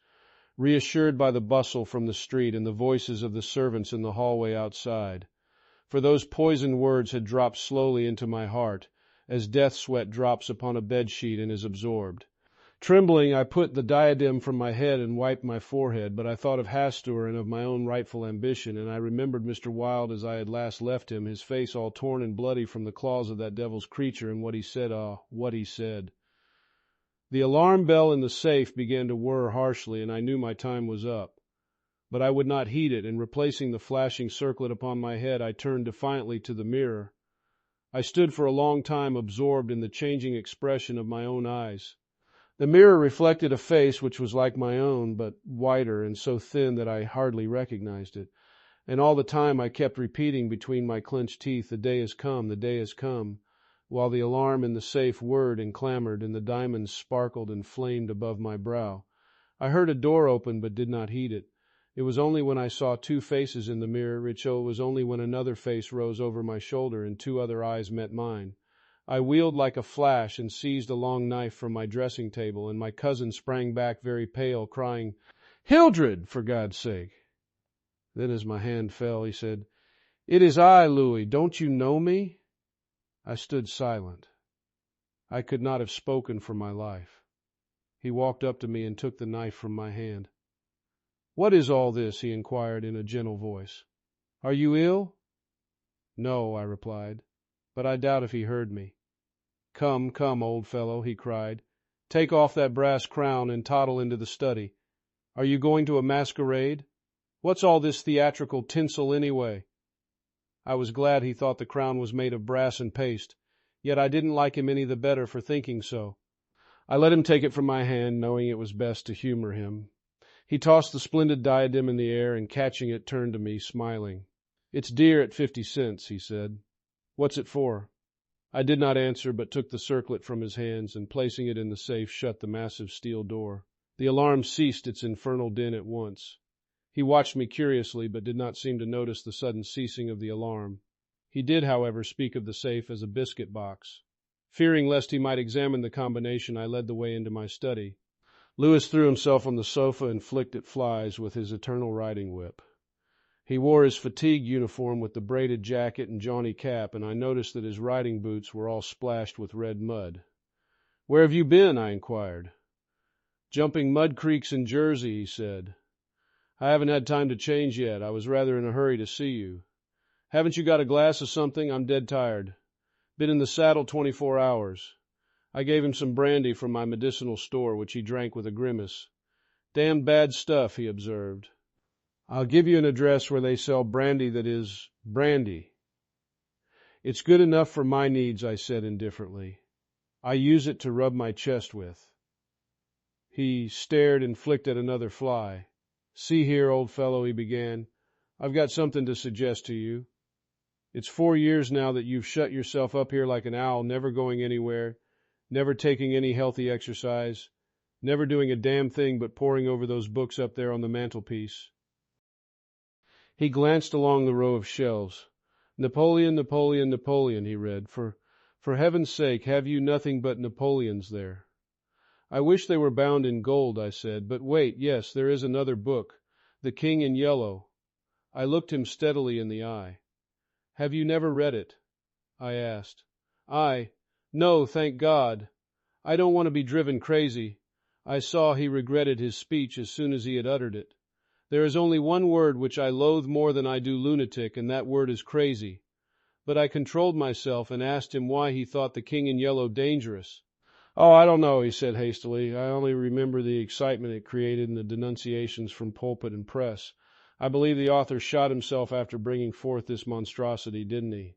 reassured by the bustle from the street and the voices of the servants in the hallway outside. For those poisoned words had dropped slowly into my heart, as death sweat drops upon a bedsheet and is absorbed. Trembling, I put the diadem from my head and wiped my forehead, but I thought of Hastur and of my own rightful ambition, and I remembered Mr. Wilde as I had last left him, his face all torn and bloody from the claws of that devil's creature, and what he said, what he said. The alarm bell in the safe began to whir harshly, and I knew my time was up. But I would not heed it, and replacing the flashing circlet upon my head, I turned defiantly to the mirror. I stood for a long time absorbed in the changing expression of my own eyes. The mirror reflected a face which was like my own, but whiter and so thin that I hardly recognized it. And all the time I kept repeating between my clenched teeth, the day has come, the day has come, while the alarm in the safe whirred and clamored, and the diamonds sparkled and flamed above my brow. I heard a door open, but did not heed it. It was only when I saw two faces in the mirror, Richo, it was only when another face rose over my shoulder and two other eyes met mine. I wheeled like a flash and seized a long knife from my dressing table, and my cousin sprang back very pale, crying, "Hildred, for God's sake!" Then as my hand fell, he said, "It is I, Louis. Don't you know me?" I stood silent. I could not have spoken for my life. He walked up to me and took the knife from my hand. "What is all this?" he inquired in a gentle voice. "Are you ill?" "No," I replied, but I doubt if he heard me. "Come, come, old fellow," he cried. "Take off that brass crown and toddle into the study. Are you going to a masquerade? What's all this theatrical tinsel anyway?" I was glad he thought the crown was made of brass and paste, yet I didn't like him any the better for thinking so. I let him take it from my hand, knowing it was best to humor him. He tossed the splendid diadem in the air, and catching it, turned to me, smiling. "It's dear at 50 cents, he said. "What's it for?" I did not answer, but took the circlet from his hands, and placing it in the safe, shut the massive steel door. The alarm ceased its infernal din at once. He watched me curiously, but did not seem to notice the sudden ceasing of the alarm. He did, however, speak of the safe as a biscuit box. Fearing lest he might examine the combination, I led the way into my study. Lewis threw himself on the sofa and flicked at flies with his eternal riding whip. He wore his fatigue uniform with the braided jacket and jaunty cap, and I noticed that his riding boots were all splashed with red mud. "Where have you been?" I inquired. "Jumping mud creeks in Jersey," he said. "I haven't had time to change yet. I was rather in a hurry to see you. Haven't you got a glass of something? I'm dead tired. Been in the saddle 24 hours. I gave him some brandy from my medicinal store, which he drank with a grimace. "Damned bad stuff," he observed. "I'll give you an address where they sell brandy that is brandy." "It's good enough for my needs," I said indifferently. "I use it to rub my chest with." He stared and flicked at another fly. "See here, old fellow," he began, "I've got something to suggest to you. It's 4 years now that you've shut yourself up here like an owl, never going anywhere, never taking any healthy exercise, never doing a damn thing but poring over those books up there on the mantelpiece." He glanced along the row of shelves. "Napoleon, Napoleon, Napoleon," he read. For heaven's sake, have you nothing but Napoleons there?" "I wish they were bound in gold," I said. "But wait, yes, there is another book, The King in Yellow." I looked him steadily in the eye. "Have you never read it?" I asked. "No, thank God. I don't want to be driven crazy." I saw he regretted his speech as soon as he had uttered it. "There is only one word which I loathe more than I do lunatic, and that word is crazy." But I controlled myself and asked him why he thought The King in Yellow dangerous. "Oh, I don't know," he said hastily. "I only remember the excitement it created and the denunciations from pulpit and press. I believe the author shot himself after bringing forth this monstrosity, didn't he?"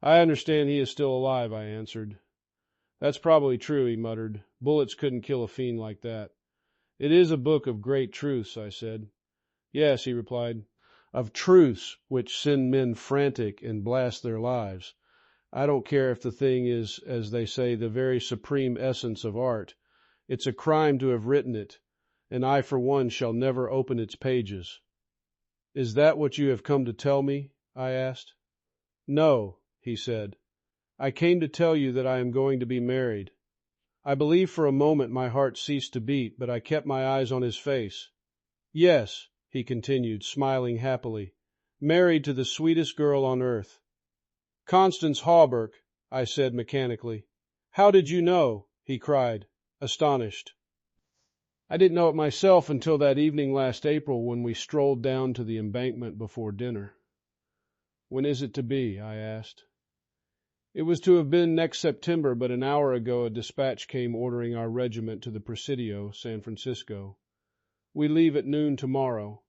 "I understand he is still alive," I answered. "That's probably true," he muttered. "Bullets couldn't kill a fiend like that." "It is a book of great truths," I said. "Yes," he replied, "of truths which send men frantic and blast their lives. I don't care if the thing is, as they say, the very supreme essence of art. It's a crime to have written it, and I, for one, shall never open its pages." "Is that what you have come to tell me?" I asked. "No," he said. "I came to tell you that I am going to be married." I believe for a moment my heart ceased to beat, but I kept my eyes on his face. "Yes," he continued, smiling happily, "married to the sweetest girl on earth." "Constance Hawberk," I said mechanically. "How did you know?" he cried, astonished. "I didn't know it myself until that evening last April when we strolled down to the embankment before dinner." "When is it to be?" I asked. "It was to have been next September, but an hour ago a dispatch came ordering our regiment to the Presidio, San Francisco. We leave at noon tomorrow."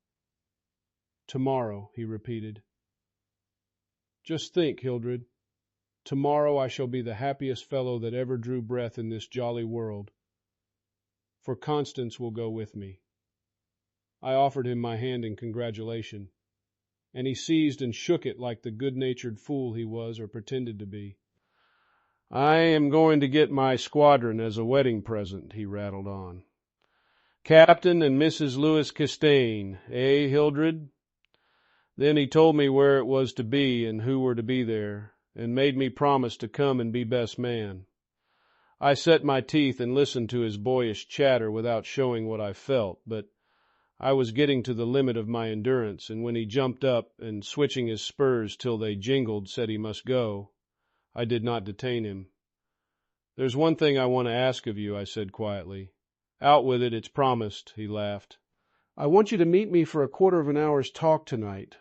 "Tomorrow," he repeated. "Just think, Hildred. Tomorrow I shall be the happiest fellow that ever drew breath in this jolly world. For Constance will go with me." I offered him my hand in congratulation, and he seized and shook it like the good-natured fool he was or pretended to be. "I am going to get my squadron as a wedding present," he rattled on. "Captain and Mrs. Louis Castaigne, eh, Hildred?" Then he told me where it was to be and who were to be there, and made me promise to come and be best man. I set my teeth and listened to his boyish chatter without showing what I felt, but I was getting to the limit of my endurance, and when he jumped up and, switching his spurs till they jingled, said he must go, I did not detain him. "There's one thing I want to ask of you," I said quietly. "Out with it, it's promised," he laughed. I want you to meet me for a quarter of an hour's talk tonight.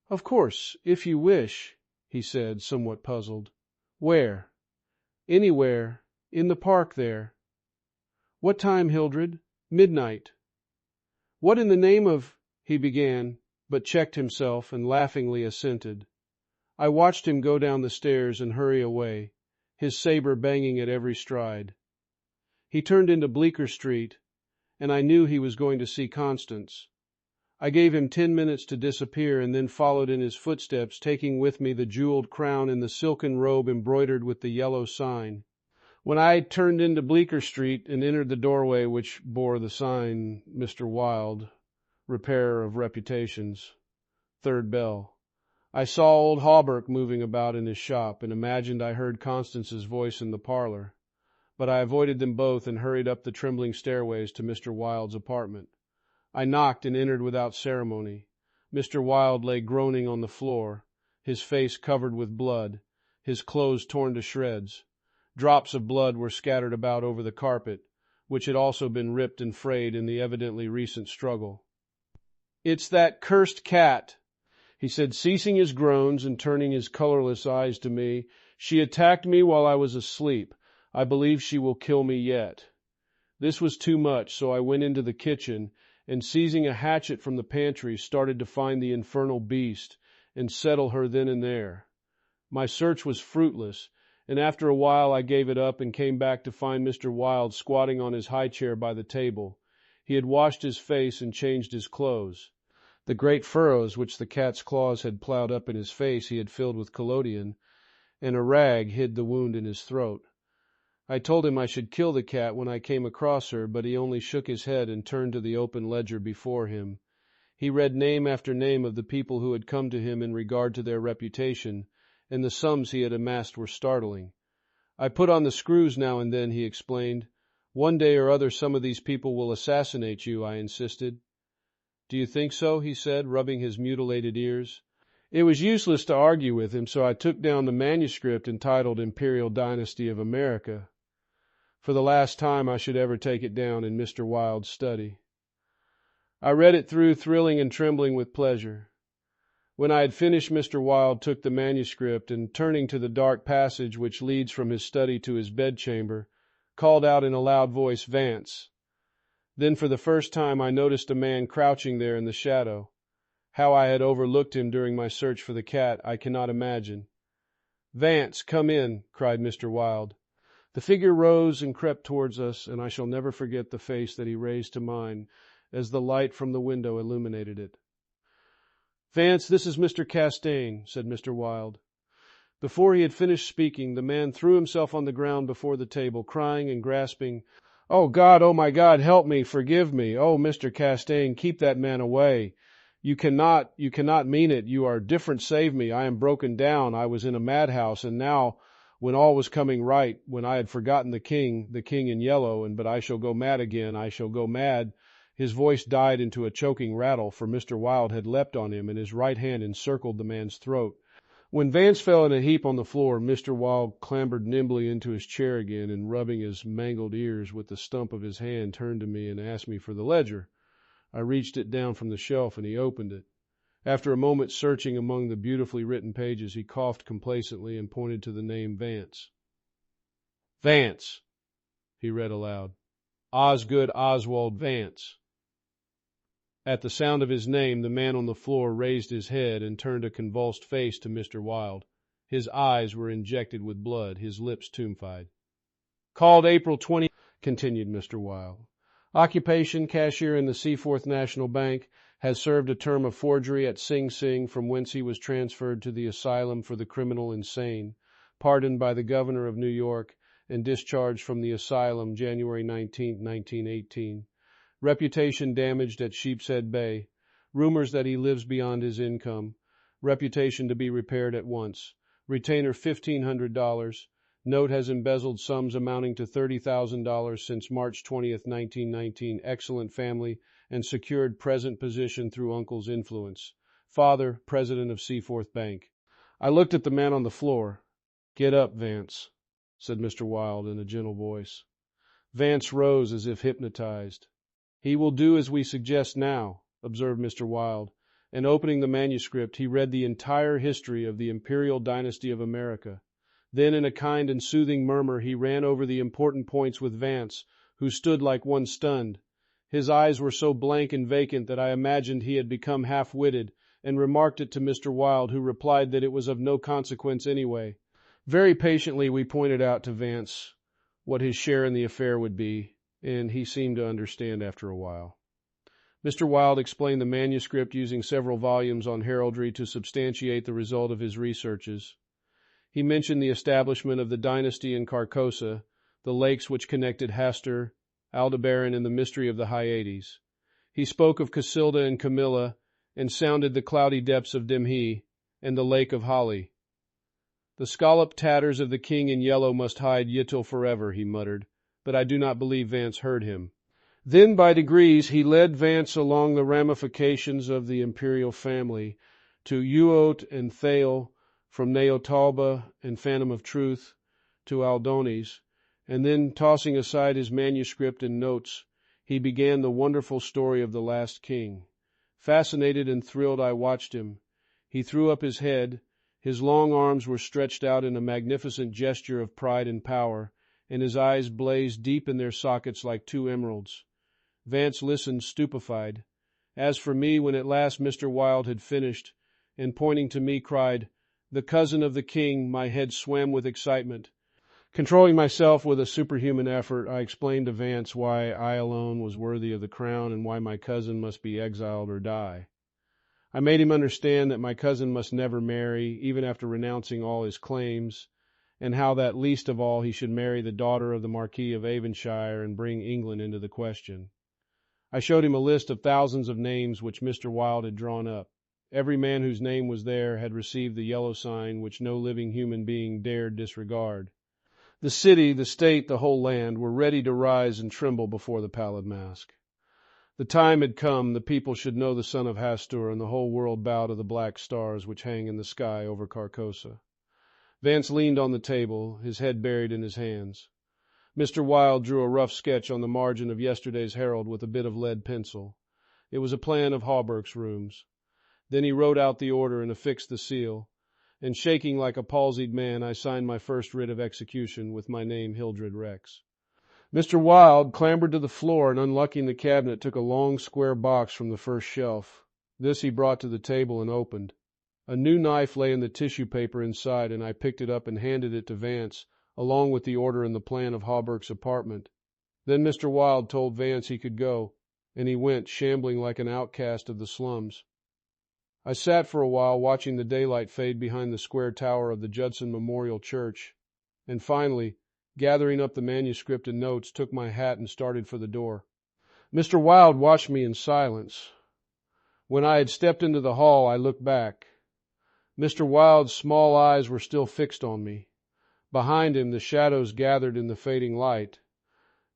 Of course, if you wish, he said, somewhat puzzled. Where? Anywhere. In the park there. What time, Hildred? Midnight. What in the name of... he began, but checked himself and laughingly assented. I watched him go down the stairs and hurry away, his saber banging at every stride. He turned into Bleecker Street, and I knew he was going to see Constance. I gave him 10 minutes to disappear and then followed in his footsteps, taking with me the jeweled crown and the silken robe embroidered with the yellow sign. When I turned into Bleecker Street and entered the doorway which bore the sign, Mr. Wilde, Repairer of Reputations, third bell, I saw old Hawberk moving about in his shop and imagined I heard Constance's voice in the parlor. But I avoided them both and hurried up the trembling stairways to Mr. Wilde's apartment. I knocked and entered without ceremony. Mr. Wilde lay groaning on the floor, his face covered with blood, his clothes torn to shreds. Drops of blood were scattered about over the carpet, which had also been ripped and frayed in the evidently recent struggle. "It's that cursed cat," he said, ceasing his groans and turning his colorless eyes to me. "She attacked me while I was asleep. I believe she will kill me yet." This was too much, so I went into the kitchen and, seizing a hatchet from the pantry, started to find the infernal beast and settle her then and there. My search was fruitless, and after a while I gave it up and came back to find Mr. Wilde squatting on his high chair by the table. He had washed his face and changed his clothes. The great furrows which the cat's claws had plowed up in his face he had filled with collodion, and a rag hid the wound in his throat. I told him I should kill the cat when I came across her, but he only shook his head and turned to the open ledger before him. He read name after name of the people who had come to him in regard to their reputation, and the sums he had amassed were startling. "I put on the screws now and then," he explained. "One day or other some of these people will assassinate you," I insisted. "Do you think so?" he said, rubbing his mutilated ears. It was useless to argue with him, so I took down the manuscript entitled Imperial Dynasty of America. For the last time I should ever take it down in Mr. Wilde's study. I read it through, thrilling and trembling with pleasure. When I had finished, Mr. Wilde took the manuscript and, turning to the dark passage which leads from his study to his bedchamber, called out in a loud voice, "Vance." Then for the first time I noticed a man crouching there in the shadow. How I had overlooked him during my search for the cat, I cannot imagine. "Vance, come in," cried Mr. Wilde. The figure rose and crept towards us, and I shall never forget the face that he raised to mine as the light from the window illuminated it. "Vance, this is Mr. Castaigne," said Mr. Wilde. Before he had finished speaking, the man threw himself on the ground before the table, crying and grasping, "Oh God, oh my God, help me, forgive me. Oh, Mr. Castaigne, keep that man away. You cannot mean it. You are different, save me. I am broken down. I was in a madhouse, and now, when all was coming right, when I had forgotten the king in yellow, but I shall go mad again, I shall go mad." His voice died into a choking rattle, for Mr. Wilde had leapt on him, and his right hand encircled the man's throat. When Vance fell in a heap on the floor, Mr. Wilde clambered nimbly into his chair again, and rubbing his mangled ears with the stump of his hand, turned to me and asked me for the ledger. I reached it down from the shelf, and he opened it. After a moment searching among the beautifully written pages, he coughed complacently and pointed to the name Vance. "Vance," he read aloud. "Osgood Oswald Vance." At the sound of his name, the man on the floor raised his head and turned a convulsed face to Mr. Wilde. His eyes were injected with blood, his lips tumefied. "Called April 20, continued Mr. Wilde. "Occupation, cashier in the Seaforth National Bank. Has served a term of forgery at Sing Sing, from whence he was transferred to the Asylum for the Criminal Insane. Pardoned by the Governor of New York, and discharged from the asylum January 19, 1918. Reputation damaged at Sheepshead Bay. Rumors that he lives beyond his income. Reputation to be repaired at once. Retainer $1,500. Note has embezzled sums amounting to $30,000 since March 20th, 1919. Excellent family and secured present position through uncle's influence. Father, president of Seaforth Bank." I looked at the man on the floor. "Get up, Vance," said Mr. Wilde in a gentle voice. Vance rose as if hypnotized. "He will do as we suggest now," observed Mr. Wilde, and opening the manuscript he read the entire history of the imperial dynasty of America. Then in a kind and soothing murmur he ran over the important points with Vance, who stood like one stunned. His eyes were so blank and vacant that I imagined he had become half-witted, and remarked it to Mr. Wilde, who replied that it was of no consequence anyway. Very patiently we pointed out to Vance what his share in the affair would be, and he seemed to understand after a while. Mr. Wilde explained the manuscript using several volumes on heraldry to substantiate the result of his researches. He mentioned the establishment of the dynasty in Carcosa, the lakes which connected Hastur, Aldebaran, and the mystery of the Hyades. He spoke of Casilda and Camilla, and sounded the cloudy depths of Demhe and the lake of Hali. "The scalloped tatters of the king in yellow must hide Yittil forever," he muttered, but I do not believe Vance heard him. Then by degrees he led Vance along the ramifications of the imperial family, to Uot and Thale, from Neotalba and Phantom of Truth to Aldones, and then, tossing aside his manuscript and notes, he began the wonderful story of the last king. Fascinated and thrilled, I watched him. He threw up his head, his long arms were stretched out in a magnificent gesture of pride and power, and his eyes blazed deep in their sockets like two emeralds. Vance listened stupefied. As for me, when at last Mr. Wilde had finished, and pointing to me cried, "The cousin of the king," my head swam with excitement. Controlling myself with a superhuman effort, I explained to Vance why I alone was worthy of the crown and why my cousin must be exiled or die. I made him understand that my cousin must never marry, even after renouncing all his claims, and how that least of all he should marry the daughter of the Marquis of Avonshire and bring England into the question. I showed him a list of thousands of names which Mr. Wilde had drawn up. Every man whose name was there had received the yellow sign which no living human being dared disregard. The city, the state, the whole land were ready to rise and tremble before the pallid mask. The time had come, the people should know the son of Hastur, and the whole world bow to the black stars which hang in the sky over Carcosa. Vance leaned on the table, his head buried in his hands. Mr. Wilde drew a rough sketch on the margin of yesterday's Herald with a bit of lead pencil. It was a plan of Hawberk's rooms. Then he wrote out the order and affixed the seal, and shaking like a palsied man, I signed my first writ of execution with my name Hildred Rex. Mr. Wilde clambered to the floor and, unlocking the cabinet, took a long square box from the first shelf. This he brought to the table and opened. A new knife lay in the tissue paper inside, and I picked it up and handed it to Vance, along with the order and the plan of Hawberk's apartment. Then Mr. Wilde told Vance he could go, and he went, shambling like an outcast of the slums. I sat for a while watching the daylight fade behind the square tower of the Judson Memorial Church, and finally, gathering up the manuscript and notes, took my hat and started for the door. Mr. Wilde watched me in silence. When I had stepped into the hall, I looked back. Mr. Wilde's small eyes were still fixed on me. Behind him, the shadows gathered in the fading light.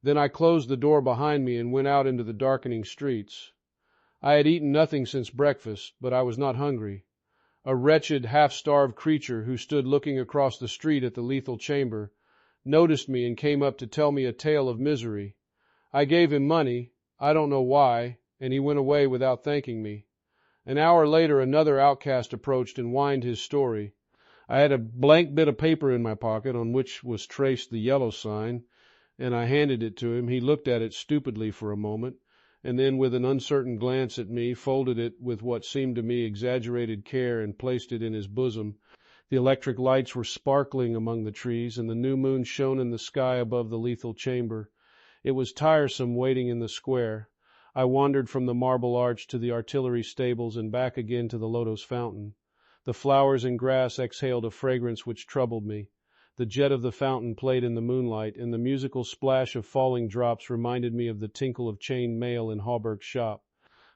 Then I closed the door behind me and went out into the darkening streets. I had eaten nothing since breakfast, but I was not hungry. A wretched, half-starved creature who stood looking across the street at the lethal chamber noticed me and came up to tell me a tale of misery. I gave him money, I don't know why, and he went away without thanking me. An hour later another outcast approached and whined his story. I had a blank bit of paper in my pocket on which was traced the yellow sign, and I handed it to him. He looked at it stupidly for a moment, and then with an uncertain glance at me, folded it with what seemed to me exaggerated care and placed it in his bosom. The electric lights were sparkling among the trees, and the new moon shone in the sky above the lethal chamber. It was tiresome waiting in the square. I wandered from the Marble Arch to the artillery stables and back again to the Lotos Fountain. The flowers and grass exhaled a fragrance which troubled me. The jet of the fountain played in the moonlight, and the musical splash of falling drops reminded me of the tinkle of chained mail in Hawberk's shop.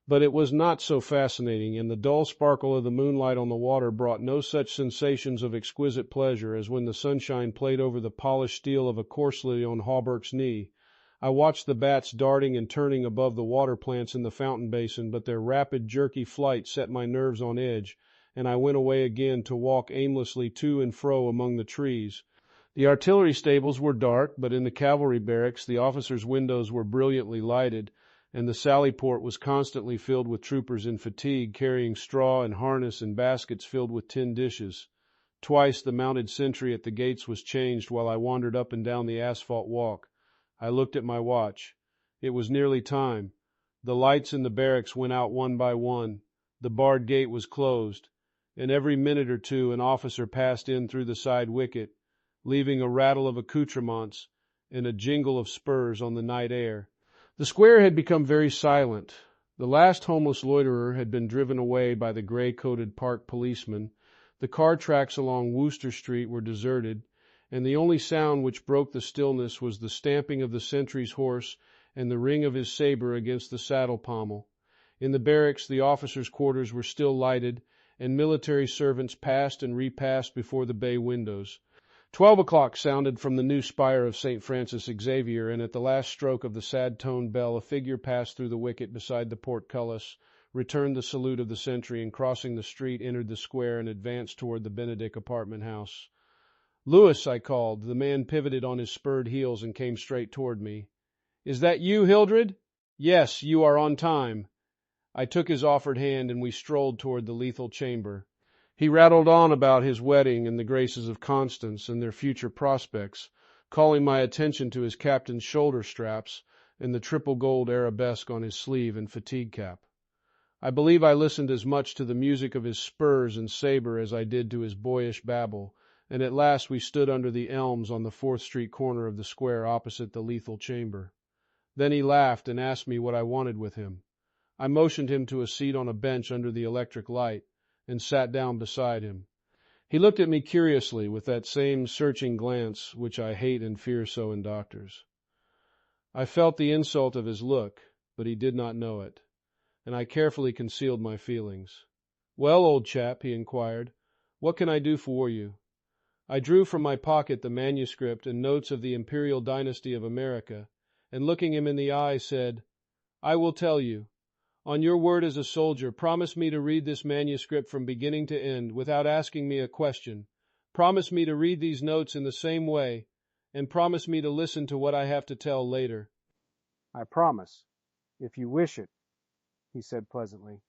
But it was not so fascinating, and the dull sparkle of the moonlight on the water brought no such sensations of exquisite pleasure as when the sunshine played over the polished steel of a corselet on Hawberk's knee. I watched the bats darting and turning above the water plants in the fountain basin, but their rapid, jerky flight set my nerves on edge, and I went away again to walk aimlessly to and fro among the trees. The artillery stables were dark, but in the cavalry barracks the officers' windows were brilliantly lighted, and the Sallyport was constantly filled with troopers in fatigue, carrying straw and harness and baskets filled with tin dishes. Twice the mounted sentry at the gates was changed while I wandered up and down the asphalt walk. I looked at my watch. It was nearly time. The lights in the barracks went out one by one. The barred gate was closed, and every minute or two an officer passed in through the side wicket, leaving a rattle of accoutrements and a jingle of spurs on the night air. The square had become very silent. The last homeless loiterer had been driven away by the gray-coated park policeman. The car tracks along Wooster Street were deserted, and the only sound which broke the stillness was the stamping of the sentry's horse and the ring of his saber against the saddle pommel. In the barracks, the officers' quarters were still lighted, and military servants passed and repassed before the bay windows. 12 o'clock sounded from the new spire of St. Francis Xavier, and at the last stroke of the sad-toned bell a figure passed through the wicket beside the portcullis, returned the salute of the sentry, and crossing the street entered the square and advanced toward the Benedict apartment house. "Lewis," I called. The man pivoted on his spurred heels and came straight toward me. "Is that you, Hildred?" "Yes, you are on time." I took his offered hand, and we strolled toward the lethal chamber. He rattled on about his wedding and the graces of Constance and their future prospects, calling my attention to his captain's shoulder straps and the triple gold arabesque on his sleeve and fatigue cap. I believe I listened as much to the music of his spurs and saber as I did to his boyish babble, and at last we stood under the elms on the 4th Street corner of the square opposite the lethal chamber. Then he laughed and asked me what I wanted with him. I motioned him to a seat on a bench under the electric light, and sat down beside him. He looked at me curiously with that same searching glance which I hate and fear so in doctors. I felt the insult of his look, but he did not know it, and I carefully concealed my feelings. "Well, old chap," he inquired, "what can I do for you?" I drew from my pocket the manuscript and notes of the imperial dynasty of America, and looking him in the eye said, "I will tell you. On your word as a soldier, promise me to read this manuscript from beginning to end, without asking me a question. Promise me to read these notes in the same way, and promise me to listen to what I have to tell later." "I promise, if you wish it," he said pleasantly.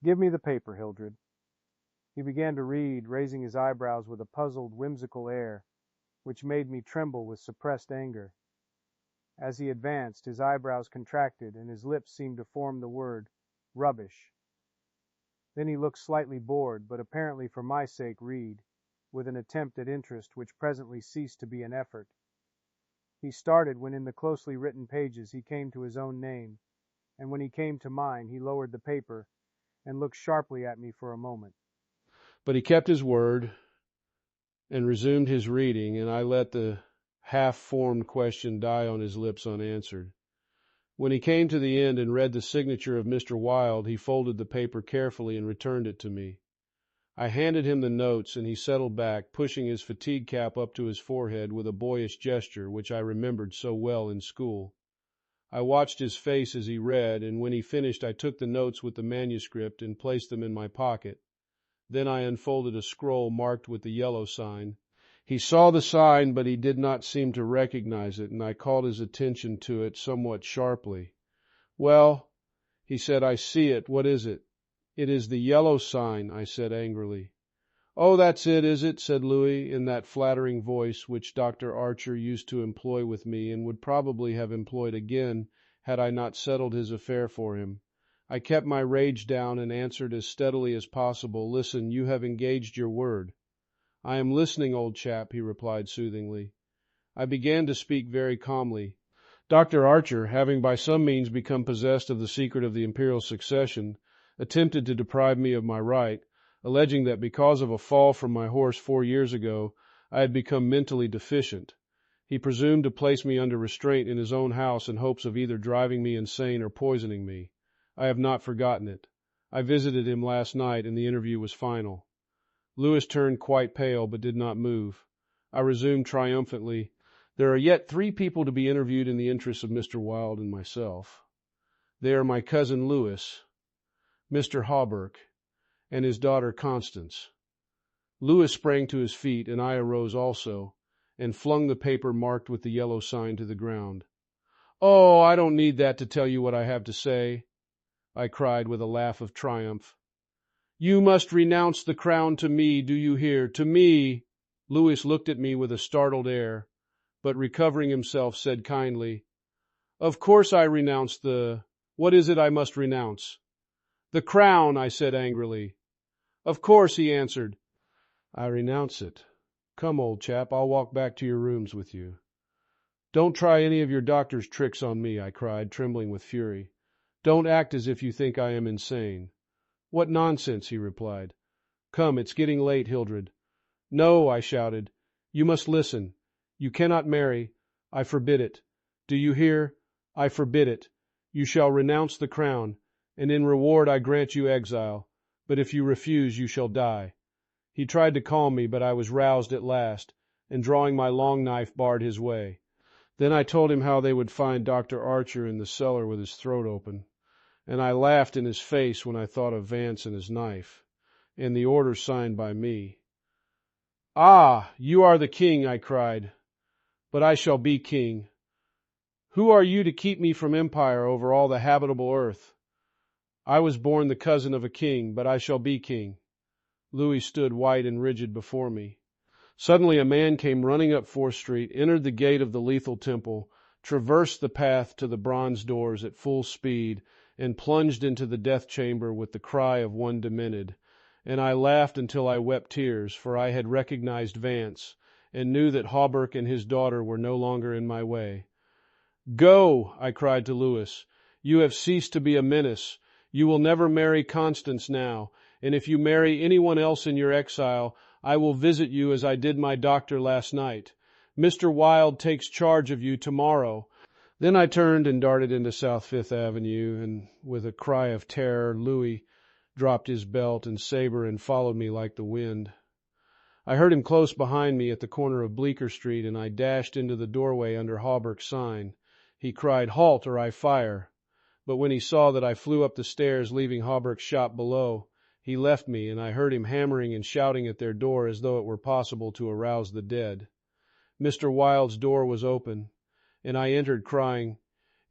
"Give me the paper, Hildred." He began to read, raising his eyebrows with a puzzled, whimsical air, which made me tremble with suppressed anger. As he advanced, his eyebrows contracted, and his lips seemed to form the word, "rubbish." Then he looked slightly bored, but apparently for my sake read, with an attempt at interest which presently ceased to be an effort. He started when in the closely written pages he came to his own name, and when he came to mine he lowered the paper and looked sharply at me for a moment. But he kept his word and resumed his reading, and I let the half-formed question die on his lips unanswered. When he came to the end and read the signature of Mr. Wilde, he folded the paper carefully and returned it to me. I handed him the notes, and he settled back, pushing his fatigue cap up to his forehead with a boyish gesture which I remembered so well in school. I watched his face as he read, and when he finished I took the notes with the manuscript and placed them in my pocket. Then I unfolded a scroll marked with the yellow sign. He saw the sign, but he did not seem to recognize it, and I called his attention to it somewhat sharply. "Well," he said, "I see it. What is it?" "It is the yellow sign," I said angrily. "Oh, that's it, is it?" said Louis, in that flattering voice which Dr. Archer used to employ with me, and would probably have employed again had I not settled his affair for him. I kept my rage down and answered as steadily as possible, "Listen, you have engaged your word." "I am listening, old chap," he replied soothingly. I began to speak very calmly. Dr. Archer, having by some means become possessed of the secret of the imperial succession, attempted to deprive me of my right, alleging that because of a fall from my horse 4 years ago, I had become mentally deficient. He presumed to place me under restraint in his own house in hopes of either driving me insane or poisoning me. I have not forgotten it. I visited him last night, and the interview was final. Louis turned quite pale, but did not move. I resumed triumphantly, "There are yet 3 people to be interviewed in the interests of Mr. Wilde and myself. They are my cousin Louis, Mr. Hawberk, and his daughter Constance." Louis sprang to his feet, and I arose also, and flung the paper marked with the yellow sign to the ground. "Oh, I don't need that to tell you what I have to say," I cried with a laugh of triumph. "You must renounce the crown to me, do you hear? To me." Louis looked at me with a startled air, but recovering himself said kindly, "Of course I renounce the— What is it I must renounce?" "The crown," I said angrily. "Of course," he answered. "I renounce it. Come, old chap, I'll walk back to your rooms with you." "Don't try any of your doctor's tricks on me," I cried, trembling with fury. "Don't act as if you think I am insane." "What nonsense," he replied. "Come, it's getting late, Hildred." "No," I shouted. "You must listen. You cannot marry. I forbid it. Do you hear? I forbid it. You shall renounce the crown, and in reward I grant you exile. But if you refuse, you shall die." He tried to calm me, but I was roused at last, and drawing my long knife barred his way. Then I told him how they would find Dr. Archer in the cellar with his throat open, and I laughed in his face when I thought of Vance and his knife, and the order signed by me. "Ah, you are the king," I cried, "but I shall be king. Who are you to keep me from empire over all the habitable earth? I was born the cousin of a king, but I shall be king." Louis stood white and rigid before me. Suddenly a man came running up 4th Street, entered the gate of the Lethal Temple, traversed the path to the bronze doors at full speed, and plunged into the death chamber with the cry of one demented. And I laughed until I wept tears, for I had recognized Vance, and knew that Hawberk and his daughter were no longer in my way. "Go!" I cried to Louis. "You have ceased to be a menace. You will never marry Constance now, and if you marry anyone else in your exile, I will visit you as I did my doctor last night. Mr. Wilde takes charge of you tomorrow." Then I turned and darted into South Fifth Avenue, and with a cry of terror, Louis dropped his belt and saber and followed me like the wind. I heard him close behind me at the corner of Bleecker Street, and I dashed into the doorway under Hawberk's sign. He cried, "Halt, or I fire!" But when he saw that I flew up the stairs, leaving Hawberk's shop below, he left me, and I heard him hammering and shouting at their door as though it were possible to arouse the dead. Mr. Wilde's door was open, and I entered crying,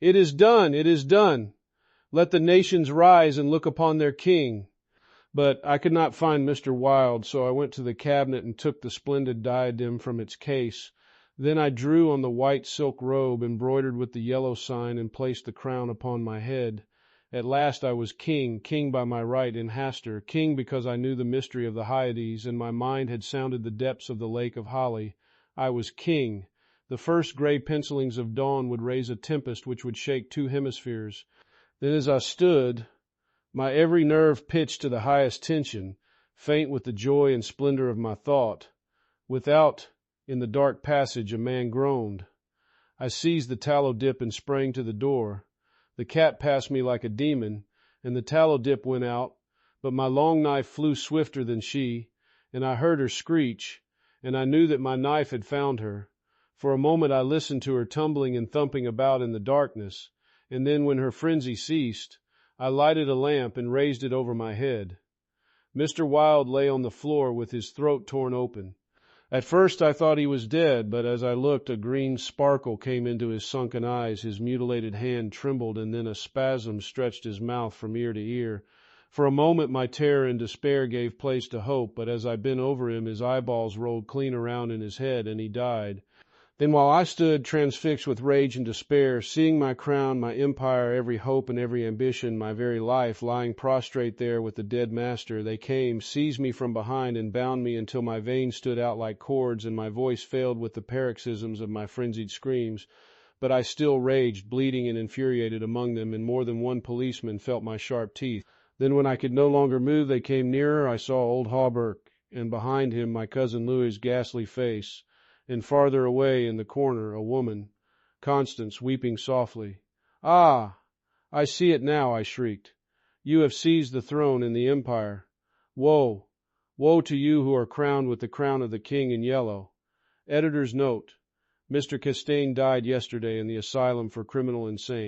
"It is done! It is done! Let the nations rise and look upon their king." But I could not find Mr. Wilde, so I went to the cabinet and took the splendid diadem from its case. Then I drew on the white silk robe embroidered with the yellow sign and placed the crown upon my head. At last I was king, king by my right in Hastur, king because I knew the mystery of the Hyades, and my mind had sounded the depths of the lake of Hali. I was king. The first gray pencilings of dawn would raise a tempest which would shake 2 hemispheres. Then as I stood, my every nerve pitched to the highest tension, faint with the joy and splendor of my thought, without, in the dark passage, a man groaned. I seized the tallow dip and sprang to the door. The cat passed me like a demon, and the tallow dip went out, but my long knife flew swifter than she, and I heard her screech, and I knew that my knife had found her. For a moment I listened to her tumbling and thumping about in the darkness, and then when her frenzy ceased, I lighted a lamp and raised it over my head. Mr. Wilde lay on the floor with his throat torn open. At first I thought he was dead, but as I looked, a green sparkle came into his sunken eyes, his mutilated hand trembled, and then a spasm stretched his mouth from ear to ear. For a moment my terror and despair gave place to hope, but as I bent over him, his eyeballs rolled clean around in his head, and he died. Then while I stood transfixed with rage and despair, seeing my crown, my empire, every hope and every ambition, my very life, lying prostrate there with the dead master, they came, seized me from behind, and bound me until my veins stood out like cords, and my voice failed with the paroxysms of my frenzied screams. But I still raged, bleeding and infuriated among them, and more than one policeman felt my sharp teeth. Then when I could no longer move, they came nearer. I saw old Hawberk, and behind him my cousin Louis's ghastly face, and farther away in the corner a woman, Constance, weeping softly. "Ah, I see it now," I shrieked. "You have seized the throne and the empire. Woe, woe to you who are crowned with the crown of the king in yellow." Editor's note: Mr. Castaigne died yesterday in the asylum for criminal insane.